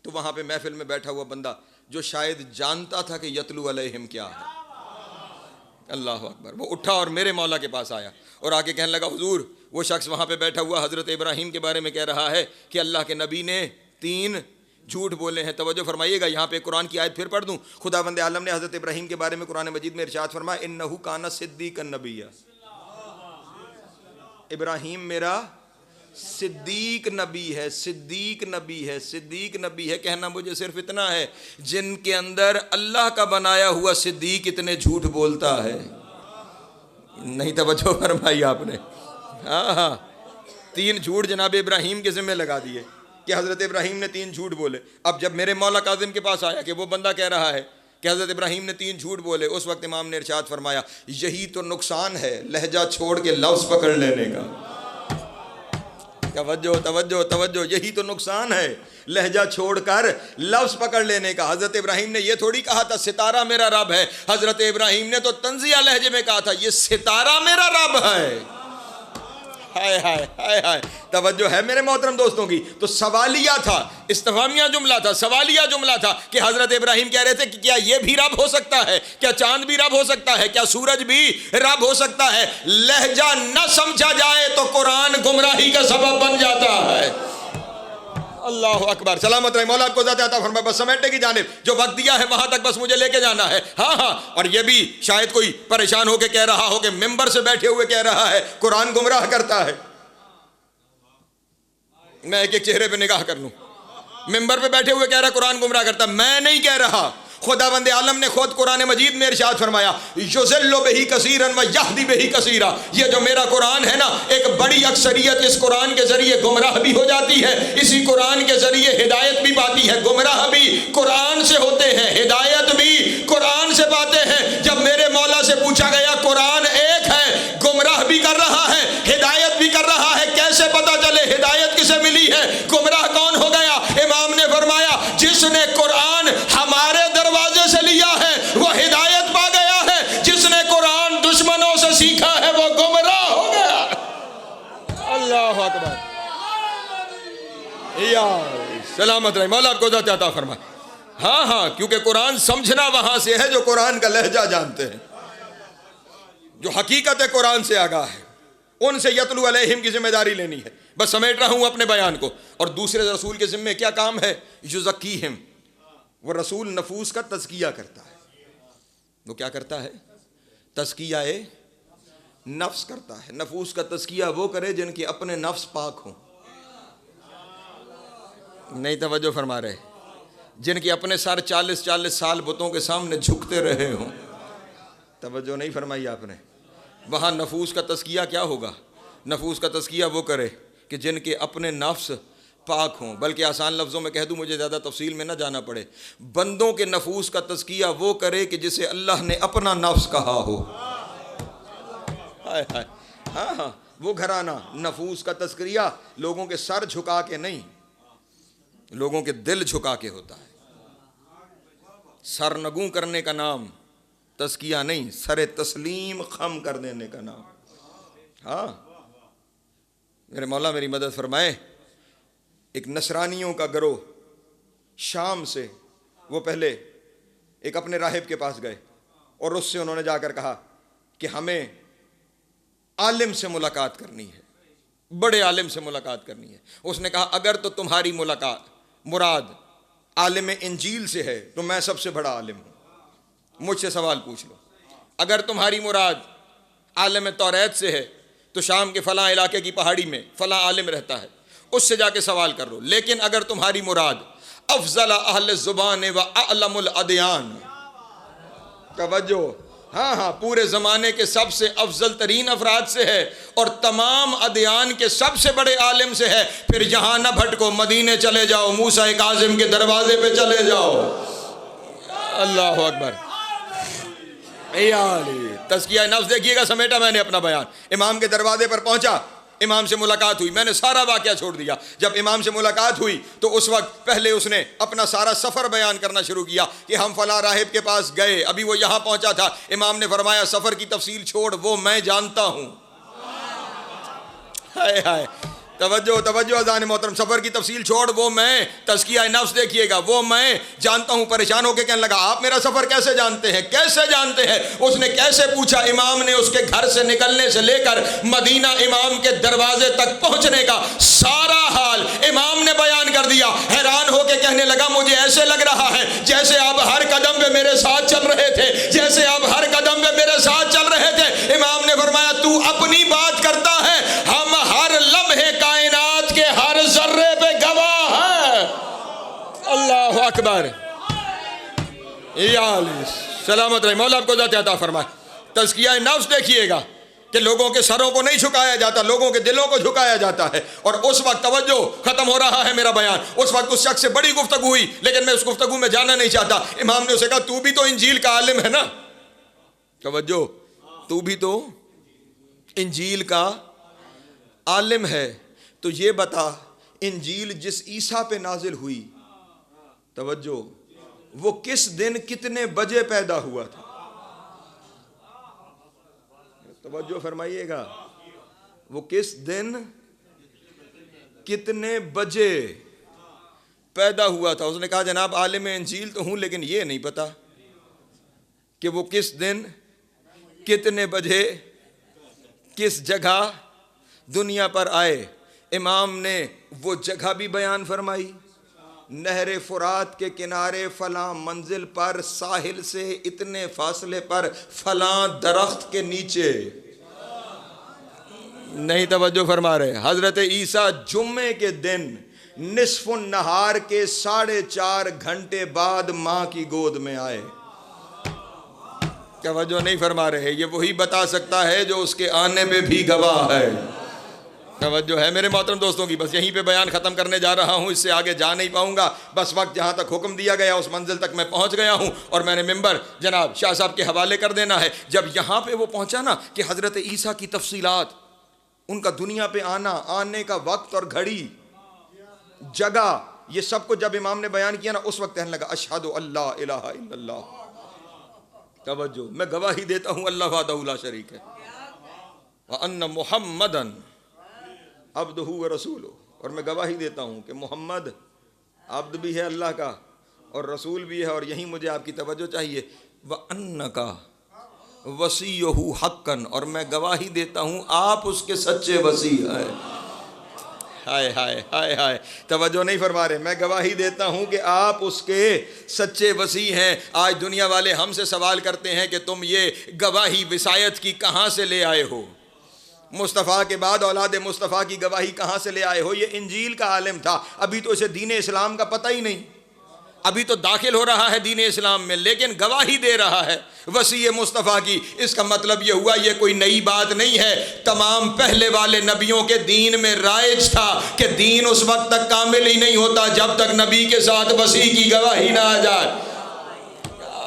تو وہاں پہ محفل میں بیٹھا ہوا بندہ جو شاید جانتا تھا کہ یتلو علیہم کیا ہے، اللہ اکبر، وہ اٹھا اور میرے مولا کے پاس آیا اور آ کے کہنے لگا حضور وہ شخص وہاں پہ بیٹھا ہوا حضرت ابراہیم کے بارے میں کہہ رہا ہے کہ اللہ کے نبی نے 3 جھوٹ بولے ہیں. توجہ فرمائیے گا. یہاں پہ قرآن کی آیت پھر پڑھ دوں. خدا بند عالم نے حضرت ابراہیم کے بارے میں قرآن مجید میں ارشاد فرمایا انہ کان صدیقا نبیّا. ابراہیم میرا صدیق نبی ہے، صدیق نبی ہے، صدیق نبی ہے. کہنا مجھے صرف اتنا ہے، جن کے اندر اللہ کا بنایا ہوا صدیق اتنے جھوٹ بولتا ہے. نہیں توجہ فرمائی آپ نے؟ ہاں ہاں، 3 جھوٹ جناب ابراہیم کے ذمہ لگا دیے کہ حضرت ابراہیم نے 3 جھوٹ بولے. اب جب میرے مولا کاظم کے پاس آیا کہ وہ بندہ کہہ رہا ہے کہ حضرت ابراہیم نے 3 جھوٹ بولے، اس وقت امام نے ارشاد فرمایا یہی تو نقصان ہے لہجہ چھوڑ کے لفظ پکڑ لینے کا. توجہ توجہ توجہ، یہی تو نقصان ہے لہجہ چھوڑ کر لفظ پکڑ لینے کا. حضرت ابراہیم نے یہ تھوڑی کہا تھا ستارہ میرا رب ہے، حضرت ابراہیم نے تو طنزیہ لہجے میں کہا تھا یہ ستارہ میرا رب ہے. ہائے ہائے ہائے ہائے، توجہ ہے میرے محترم دوستوں کی. تو سوالیہ تھا، استفہامیہ جملہ تھا، سوالیہ جملہ تھا کہ حضرت ابراہیم کہہ رہے تھے کہ کیا یہ بھی رب ہو سکتا ہے؟ کیا چاند بھی رب ہو سکتا ہے؟ کیا سورج بھی رب ہو سکتا ہے؟ لہجہ نہ سمجھا جائے تو قرآن گمراہی کا سبب بن جاتا ہے. اللہ اکبر، سلامت رہے. مولا آپ کو ذات عطا فرمائے. بس سمیٹنے کی جانب جو وقت دیا ہے وہاں تک بس مجھے لے کے جانا ہے. ہاں ہاں، اور یہ بھی شاید کوئی پریشان ہو کے کہہ رہا ہو کہ ممبر سے بیٹھے ہوئے کہہ رہا ہے قرآن گمراہ کرتا ہے. میں ایک ایک چہرے پہ نگاہ کر لوں. ممبر پہ بیٹھے ہوئے کہہ رہا قرآن گمراہ کرتا، میں نہیں کہہ رہا. خداوند عالم نے خود قرآن مجید میں ارشاد فرمایا یضل بہ کثیرا و یہدی بہ کثیرا. یہ جو میرا قرآن ہے نا، ایک بڑی اکثریت اس قرآن کے ذریعے گمراہ بھی ہو جاتی ہے، اسی قرآن کے ذریعے ہدایت بھی پاتی ہے. گمراہ بھی قرآن سے ہوتے ہیں، ہدایت بھی قرآن سے پاتے ہیں. جب میرے مولا سے پوچھا گیا قرآن ایک ہے، گمراہ بھی کر رہا ہے، ہدایت بھی کر رہا ہے، کیسے پتا چلے ہدایت کسے ملی ہے، گمراہ کون ہو گیا؟ امام نے فرمایا جس نے قرآن ہمارے دروازے سے لیا ہے وہ ہدایت پا گیا ہے، جس نے قرآن دشمنوں سے سیکھا ہے وہ گمراہ ہو گیا. اللہ اکبر، یا سلامت رہے. مولا آپ کو ذات عطا فرمائے. ہاں ہاں، کیونکہ قرآن سمجھنا وہاں سے ہے جو قرآن کا لہجہ جانتے ہیں، جو حقیقت قرآن سے آگاہ ہے. ان سے یتلو علیہم کی ذمہ داری لینی ہے. بس سمیٹ رہا ہوں اپنے بیان کو. اور دوسرے رسول کے ذمہ کیا کام ہے؟ یزکیہم، وہ رسول نفوس کا تزکیہ کرتا ہے. وہ کیا کرتا ہے؟ تزکیہ نفس کرتا ہے. نفوس کا تزکیہ وہ کرے جن کے اپنے نفس پاک ہوں. نہیں توجہ فرما رہے؟ جن کے اپنے سر 40 سال بتوں کے سامنے جھکتے رہے ہوں. توجہ نہیں فرمائی آپ نے؟ وہاں نفوس کا تزکیہ کیا ہوگا؟ نفوس کا تزکیہ وہ کرے کہ جن کے اپنے نفس پاک ہوں. بلکہ آسان لفظوں میں کہہ دوں، مجھے زیادہ تفصیل میں نہ جانا پڑے، بندوں کے نفوس کا تزکیہ وہ کرے کہ جسے اللہ نے اپنا نفس کہا ہو. ہائے ہائے، ہاں ہاں، وہ گھرانہ نفوس کا تزکیہ لوگوں کے سر جھکا کے نہیں، لوگوں کے دل جھکا کے ہوتا ہے. سرنگوں کرنے کا نام تزکیہ نہیں، سر تسلیم خم کر دینے کا نام. ہاں میرے مولا میری مدد فرمائے. ایک نصرانیوں کا گروہ شام سے، وہ پہلے ایک اپنے راہب کے پاس گئے اور اس سے انہوں نے جا کر کہا کہ ہمیں عالم سے ملاقات کرنی ہے، بڑے عالم سے ملاقات کرنی ہے. اس نے کہا اگر تو تمہاری مراد عالم انجیل سے ہے تو میں سب سے بڑا عالم ہوں، مجھ سے سوال پوچھ لو. اگر تمہاری مراد عالم توریت سے ہے تو شام کے فلاں علاقے کی پہاڑی میں فلاں عالم رہتا ہے، اس سے جا کے سوال کر لو. لیکن اگر تمہاری مراد افضل اہل الزبان و اعلم الادیان، توجہ، ہاں ہاں، پورے زمانے کے سب سے افضل ترین افراد سے ہے اور تمام ادیان کے سب سے بڑے عالم سے ہے، پھر یہاں نہ بھٹکو، مدینے چلے جاؤ، موسیٰ کاظم کے دروازے پہ چلے جاؤ. اللہ اکبر. تزکیہ نفس دیکھیے گا، سمیٹا میں نے اپنا بیان. امام کے دروازے پر پہنچا، امام سے ملاقات ہوئی. میں نے سارا واقعہ چھوڑ دیا. جب امام سے ملاقات ہوئی تو اس وقت پہلے اس نے اپنا سارا سفر بیان کرنا شروع کیا کہ ہم فلاں راہب کے پاس گئے، ابھی وہ یہاں پہنچا تھا. امام نے فرمایا سفر کی تفصیل چھوڑ، وہ میں جانتا ہوں. ہائے ہائے، توجہ توجہ اذان محترم، سفر کی تفصیل چھوڑ، وہ میں، تزکیہ نفس دیکھیے گا، وہ میں جانتا ہوں. پریشان ہو کے کہنے لگا آپ میرا سفر کیسے جانتے ہیں؟ کیسے جانتے ہیں؟ اس نے کیسے پوچھا؟ امام نے اس کے گھر سے نکلنے سے لے کر مدینہ امام کے دروازے تک پہنچنے کا سارا حال امام نے بیان کر دیا. حیران ہو کے کہنے لگا مجھے ایسے لگ رہا ہے جیسے آپ ہر قدم پہ میرے ساتھ چل رہے تھے، جیسے آپ ہر قدم پہ میرے ساتھ چل رہے تھے. امام نے فرمایا تو اپنی بات کرتا ہے، ہم ہر لمحے کائنات اکبر. یا علی سلامت رہے. مولا آپ کو ذات عطا فرمائے. تزکیہ نفس دیکھیے گا کہ لوگوں کے سروں کو نہیں جھکایا جاتا، لوگوں کے دلوں کو جھکایا جاتا ہے. اور اس وقت توجہ، ختم ہو رہا ہے میرا بیان. اس وقت اس شخص سے بڑی گفتگو ہوئی، لیکن میں اس گفتگو میں جانا نہیں چاہتا. امام نے اسے کہا تو بھی تو انجیل کا عالم ہے نا. توجہ، تو بھی تو انجیل کا عالم ہے، تو یہ بتا انجیل جس عیسیٰ پہ نازل ہوئی، توجہ، وہ کس دن کتنے بجے پیدا ہوا تھا؟ توجہ فرمائیے گا. وہ کس دن کتنے بجے پیدا ہوا تھا؟ اس نے کہا جناب عالم انجیل تو ہوں لیکن یہ نہیں پتا کہ وہ کس دن کتنے بجے کس جگہ دنیا پر آئے. امام نے وہ جگہ بھی بیان فرمائی، نہر فرات کے کنارے فلاں منزل پر، ساحل سے اتنے فاصلے پر، فلاں درخت کے نیچے. نہیں توجہ فرما رہے. حضرت عیسیٰ جمعے کے دن نصف النہار کے 4.5 گھنٹے بعد ماں کی گود میں آئے. توجہ نہیں فرما رہے. یہ وہی بتا سکتا ہے جو اس کے آنے پہ بھی گواہ ہے. توجہ ہے میرے محترم دوستوں کی. بس یہیں پہ بیان ختم کرنے جا رہا ہوں، اس سے آگے جا نہیں پاؤں گا. بس وقت جہاں تک حکم دیا گیا اس منزل تک میں پہنچ گیا ہوں، اور میں نے ممبر جناب شاہ صاحب کے حوالے کر دینا ہے. جب یہاں پہ وہ پہنچا نا کہ حضرت عیسیٰ کی تفصیلات، ان کا دنیا پہ آنے کا وقت اور گھڑی، جگہ، یہ سب کو جب امام نے بیان کیا نا، اس وقت کہنے لگا اشہد اللہ الہ الا اللہ. توجہ، میں گواہی دیتا ہوں اللہ وحدہ لا شریک ہے، وان محمدًا عبدہ ورسولہ، اور میں گواہی دیتا ہوں کہ محمد عبد بھی ہے اللہ کا اور رسول بھی ہے. اور یہیں مجھے آپ کی توجہ چاہیے. وَأَنَّكَ وَصِيُّهُ حَقًّا، اور میں گواہی دیتا ہوں آپ اس کے سچے وصی ہیں. ہائے ہائے ہائے ہائے. توجہ نہیں فرما رہے. میں گواہی دیتا ہوں کہ آپ اس کے سچے وصی ہیں. آج دنیا والے ہم سے سوال کرتے ہیں کہ تم یہ گواہی وصایت کی کہاں سے لے آئے ہو؟ مصطفیٰ کے بعد اولاد مصطفیٰ کی گواہی کہاں سے لے آئے ہو؟ یہ انجیل کا عالم تھا، ابھی تو اسے دین اسلام کا پتہ ہی نہیں، ابھی تو داخل ہو رہا ہے دین اسلام میں، لیکن گواہی دے رہا ہے وصی مصطفیٰ کی. اس کا مطلب یہ ہوا یہ کوئی نئی بات نہیں ہے. تمام پہلے والے نبیوں کے دین میں رائج تھا کہ دین اس وقت تک کامل ہی نہیں ہوتا جب تک نبی کے ساتھ وصی کی گواہی نہ آ جائے.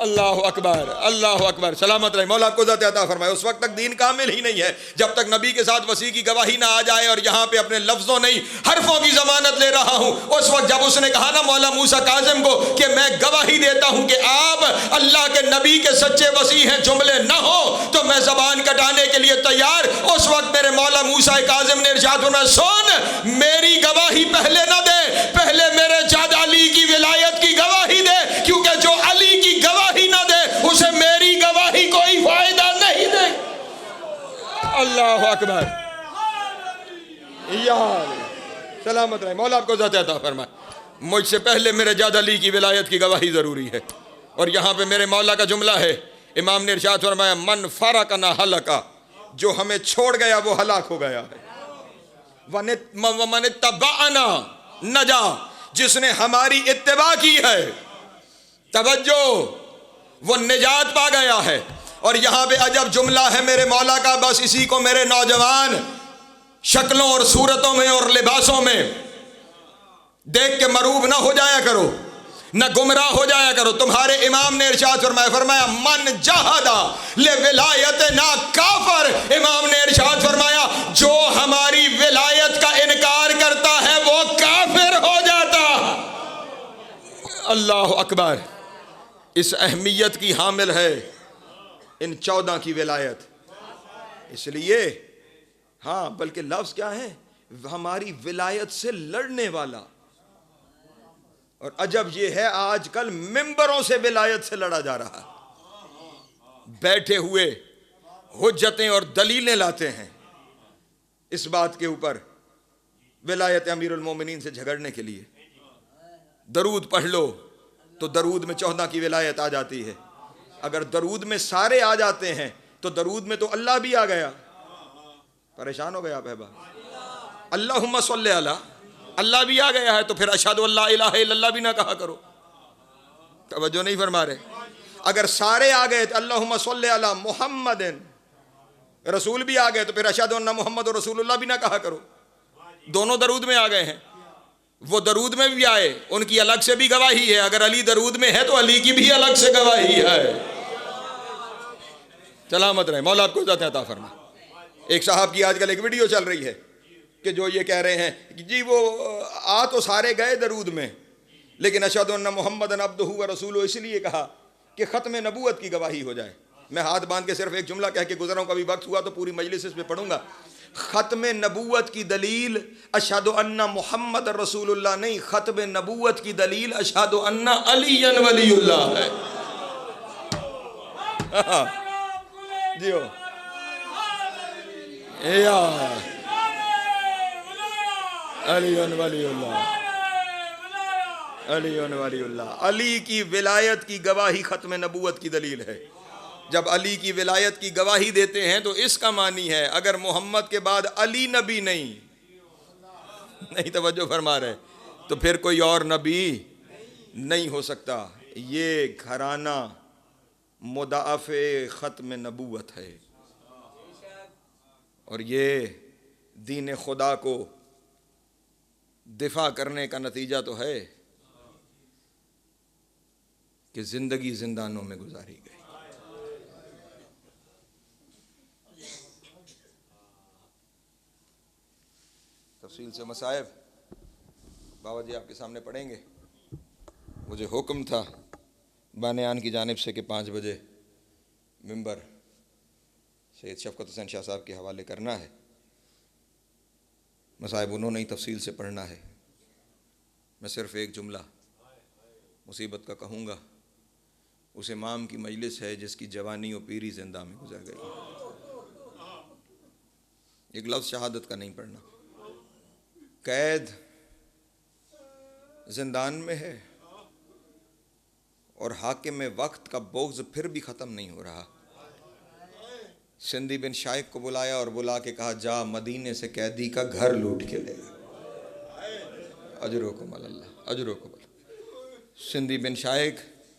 اللہ اکبر اللہ اکبر. سلامت رہے. مولا آپ کو ذات عطا فرمائے. اس وقت تک دین کامل ہی نہیں ہے جب تک نبی کے ساتھ وصی کی گواہی نہ آ جائے. اور یہاں پہ اپنے لفظوں نہیں حرفوں کی ضمانت لے رہا ہوں. اس وقت جب اس نے کہا نا مولا موسیٰ کاظم کو کہ میں گواہی دیتا ہوں کہ آپ اللہ کے نبی کے سچے وصی ہیں، جملے نہ ہو تو میں زبان کٹانے کے لیے تیار. اس وقت میرے مولا موسیٰ کاظم نے ارشاد فرمایا سن، میری گواہی پہلے نہ دے، پہلے میرے جد علی کی ولایت کی گواہی دے، کیونکہ جو علی کی گواہی نہ دے اسے میری گواہی کوئی فائدہ نہیں دے. اللہ اکبر. یا سلامت رہے. مولا آپ کو ذات عطا فرمائے. مجھ سے پہلے میرے جد علی کی ولایت کی گواہی ضروری ہے. اور یہاں پہ میرے مولا کا جملہ ہے. امام نے ارشاد فرمایا من فارقنا ہلکا، جو ہمیں چھوڑ گیا وہ ہلاک ہو گیا ہے. ومن اتبعنا نجا، جس نے ہماری اتباع کی ہے، توجہ، وہ نجات پا گیا ہے. اور یہاں پہ عجب جملہ ہے میرے مولا کا. بس اسی کو میرے نوجوان شکلوں اور صورتوں میں اور لباسوں میں دیکھ کے مروب نہ ہو جایا کرو، نہ گمراہ ہو جایا کرو. تمہارے امام نے ارشاد فرمایا من جہدا لولایتنا کافر. امام نے ارشاد فرمایا جو ہماری ولایت کا انکار کرتا ہے وہ کافر ہو جاتا. اللہ اکبر. اس اہمیت کی حامل ہے ان 14 کی ولایت. اس لیے ہاں، بلکہ لفظ کیا ہے؟ ہماری ولایت سے لڑنے والا. اور عجب یہ ہے آج کل ممبروں سے ولایت سے لڑا جا رہا ہے. بیٹھے ہوئے حجتیں اور دلیلیں لاتے ہیں اس بات کے اوپر ولایت امیر المومنین سے جھگڑنے کے لیے. درود پڑھ لو تو درود میں 14 کی ولایت آ جاتی ہے. اگر درود میں سارے آ جاتے ہیں تو درود میں تو اللہ بھی آ گیا. پریشان ہو گیا آپ احباب. اللہم صلی علی، اللہ بھی آ گیا ہے، تو پھر اشہد اللہ الہ الا اللہ بھی نہ کہا کرو. توجہ نہیں فرما رہے؟ اگر سارے آ گئے تو اللہم صلی علی محمد، رسول بھی آ گئے تو پھر اشہد ان محمد رسول اللہ بھی نہ کہا کرو. دونوں درود میں آ گئے ہیں. وہ درود میں بھی آئے، ان کی الگ سے بھی گواہی ہے. اگر علی درود میں ہے تو علی کی بھی الگ سے گواہی ہے. سلامت رہے، مولا آپ کو عزت عطا فرما. ایک صاحب کی آج کل ایک ویڈیو چل رہی ہے کہ جو یہ کہہ رہے ہیں کہ جی وہ آ تو سارے گئے درود میں، لیکن اشہد ان محمد عبدہ و رسولہ اس لیے کہا کہ ختم نبوت کی گواہی ہو جائے. میں ہاتھ باندھ کے صرف ایک جملہ کہہ کے گزرا ہوں، کبھی وقت ہوا تو پوری مجلس اس پہ پڑھوں گا. ختم نبوت کی دلیل اشہد ان محمد رسول اللہ نہیں، ختم نبوت کی دلیل اشہد ان علی ولی اللہ ہے. جیو علی ولی اللہ، علی ولی اللہ. علی کی ولایت کی گواہی ختم نبوت کی دلیل ہے. جب علی کی ولایت کی گواہی دیتے ہیں تو اس کا معنی ہے اگر محمد کے بعد علی نبی نہیں توجہ فرما رہے تو پھر کوئی اور نبی نہیں ہو سکتا. یہ گھرانہ مضاعف ختم نبوت ہے، اور یہ دین خدا کو دفاع کرنے کا نتیجہ تو ہے کہ زندگی زندانوں میں گزاری گئی. تفصیل سے مصائب بابا جی آپ کے سامنے پڑھیں گے. مجھے حکم تھا بانیان کی جانب سے کہ 5 بجے ممبر سید شفقت حسین شاہ صاحب کے حوالے کرنا ہے. مصائب انہوں نے ہی تفصیل سے پڑھنا ہے. میں صرف ایک جملہ مصیبت کا کہوں گا. اس امام کی مجلس ہے جس کی جوانی و پیری زندہ میں گزر گئی. ایک لفظ شہادت کا نہیں پڑھنا. قید زندان میں ہے اور حاکم وقت کا بغض پھر بھی ختم نہیں ہو رہا. سندھی بن شائق کو بلایا اور بلا کے کہا جا مدینے سے قیدی کا گھر لوٹ کے لے. اجرکم اللہ، اجرکم اللہ. سندھی بن شائق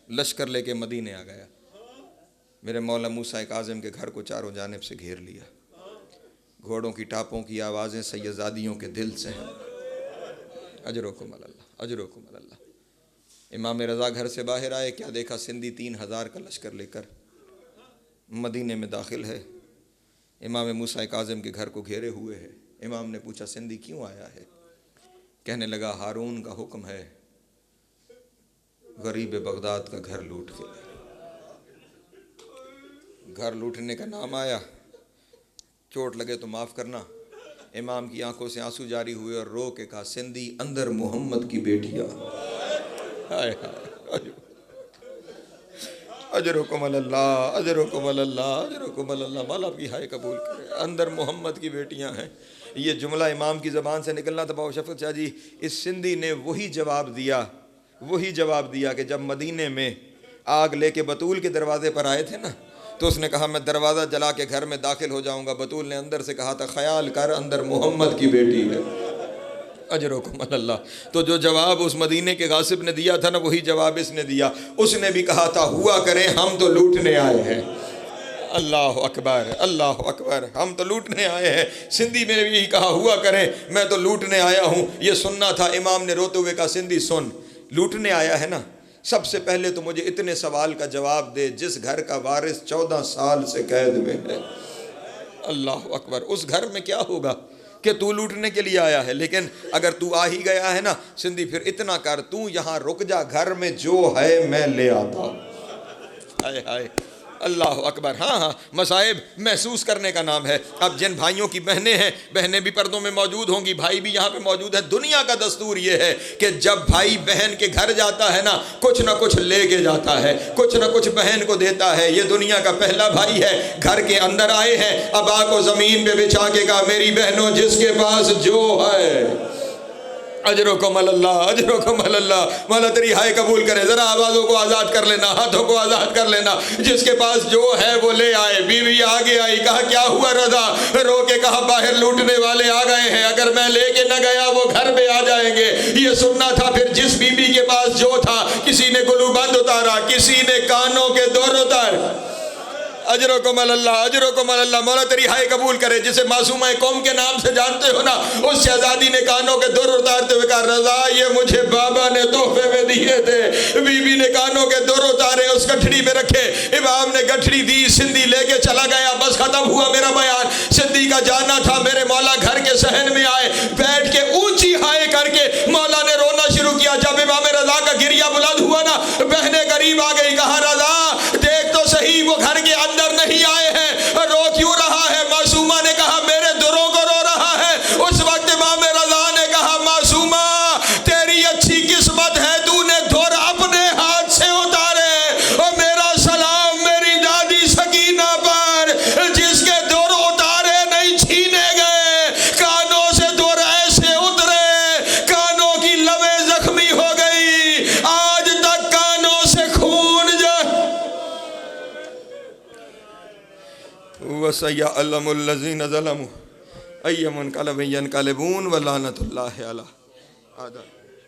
لشکر لے کے مدینے آ گیا. میرے مولا موسیٰ کاظم کے گھر کو چاروں جانب سے گھیر لیا. گھوڑوں کی ٹاپوں کی آوازیں سیدزادیوں کے دل سے ہیں. اجرکم اللہ، اجرکم اللہ. امام رضا گھر سے باہر آئے، کیا دیکھا؟ سندھی 3000 کا لشکر لے کر مدینے میں داخل ہے. امام موسیٰ کاظم کے گھر کو گھیرے ہوئے ہے. امام نے پوچھا سندھی کیوں آیا ہے؟ کہنے لگا ہارون کا حکم ہے غریب بغداد کا گھر لوٹ کے لے. گھر لوٹنے کا نام آیا. چوٹ لگے تو معاف کرنا. امام کی آنکھوں سے آنسو جاری ہوئے اور رو کے کہا سندھی اندر محمد کی بیٹیاں. اجرکم اللہ، اجرکم اللہ، اجرکم اللہ. مولا آپ کی ہائے قبول کرے. اندر محمد کی بیٹیاں ہیں. یہ جملہ امام کی زبان سے نکلنا تھا. بابا شفقت شاہ جی اس سندھی نے وہی جواب دیا کہ جب مدینے میں آگ لے کے بطول کے دروازے پر آئے تھے نا تو اس نے کہا میں دروازہ جلا کے گھر میں داخل ہو جاؤں گا. بطول نے اندر سے کہا تھا خیال کر اندر محمد کی بیٹی ہے. اجرکم اللہ. تو جو جواب اس مدینے کے غاصب نے دیا تھا نا وہی جواب اس نے دیا. اس نے بھی کہا تھا ہوا کریں ہم تو لوٹنے آئے ہیں. اللہ اکبر، اللہ اکبر. ہم تو لوٹنے آئے ہیں. سندھی میں نے بھی کہا ہوا کریں میں تو لوٹنے آیا ہوں. یہ سننا تھا. امام نے روتے ہوئے کہا سندھی سن، لوٹنے آیا ہے نا، سب سے پہلے تو مجھے اتنے سوال کا جواب دے جس گھر کا وارث 14 سال سے قید میں ہے. اللہ اکبر. اس گھر میں کیا ہوگا کہ تو لوٹنے کے لیے آیا ہے. لیکن اگر تو آ ہی گیا ہے نا سندھی پھر اتنا کر، تو یہاں رک جا، گھر میں جو ہے میں لے آتا. ہائے ہائے اللہ اکبر. ہاں مصائب محسوس کرنے کا نام ہے. اب جن بھائیوں کی بہنیں ہیں، بہنیں بھی پردوں میں موجود ہوں گی، بھائی بھی یہاں پہ موجود ہے. دنیا کا دستور یہ ہے کہ جب بھائی بہن کے گھر جاتا ہے نا کچھ نہ کچھ لے کے جاتا ہے، کچھ نہ کچھ بہن کو دیتا ہے. یہ دنیا کا پہلا بھائی ہے. گھر کے اندر آئے ہیں، ابا کو زمین پہ بچھا کے کہا میری بہنوں جس کے پاس جو ہے اجرکم اللہ، اجرکم اللہ۔ مولا تیری ہائے قبول کرے۔ ذرا آوازوں کو آزاد کر لینا، ہاتھوں کو آزاد کر لینا۔ جس کے پاس جو ہے وہ لے آئے۔ بیوی آگے آئی، کہا کیا ہوا رضا؟ رو کے کہا باہر لوٹنے والے آ گئے ہیں، اگر میں لے کے نہ گیا وہ گھر میں آ جائیں گے۔ یہ سننا تھا۔ پھر جس بیوی کے پاس جو تھا، کسی نے گلو بند اتارا، کسی نے کانوں کے دور اتار۔ اجرکم اللہ، اجرکم اللہ۔ مولا تیری ہائے قبول کرے۔ جسے معصومہ قوم کے نام سے جانتے ہو نا، اس شہزادی نے کانوں کے دور اتارتے ہوئے کہا رضا یہ مجھے بابا نے تحفے میں دیے تھے۔ بی بی نے کانوں کے دور اتارے، اس گٹھڑی میں رکھے۔ امام نے گٹھڑی دی، سندھی لے کے چلا گیا۔ بس ختم ہوا میرا بیان۔ سندھی کا جانا تھا میرے مولا گھر کے صحن میں آئے، بیٹھ کے اونچی ہائے کر کے مولا نے رونا شروع کیا۔ جب امام رضا کا گریہ بلند ہوا نا، بہنیں قریب آ گئی، کہا رضا دیکھ تو صحیح وہ گھر کے اندر نہیں آئے ہیں، رو کیوں رہا ہے؟ معصومہ نے کہا میرے دروں کو رو رہا ہے۔ اس وقت امام رضا نے کہا معصومہ تیری اچھی قسمت ہے، تو نے دور اپنے ہاتھ سے اتارے۔ اور میرا سلام میری دادی سکینہ پر، جس کے دور اتارے نہیں چھینے گئے، کانوں سے دور ایسے اترے کانوں کی لبیں زخمی ہو گئی، آج تک کانوں سے خون وَسَيَعْلَمُ الَّذِينَ ظَلَمُوا أَيَّ مُنْقَلَبٍ يَنْقَلِبُونَ وَلَعْنَةُ اللَّهِ عَلَى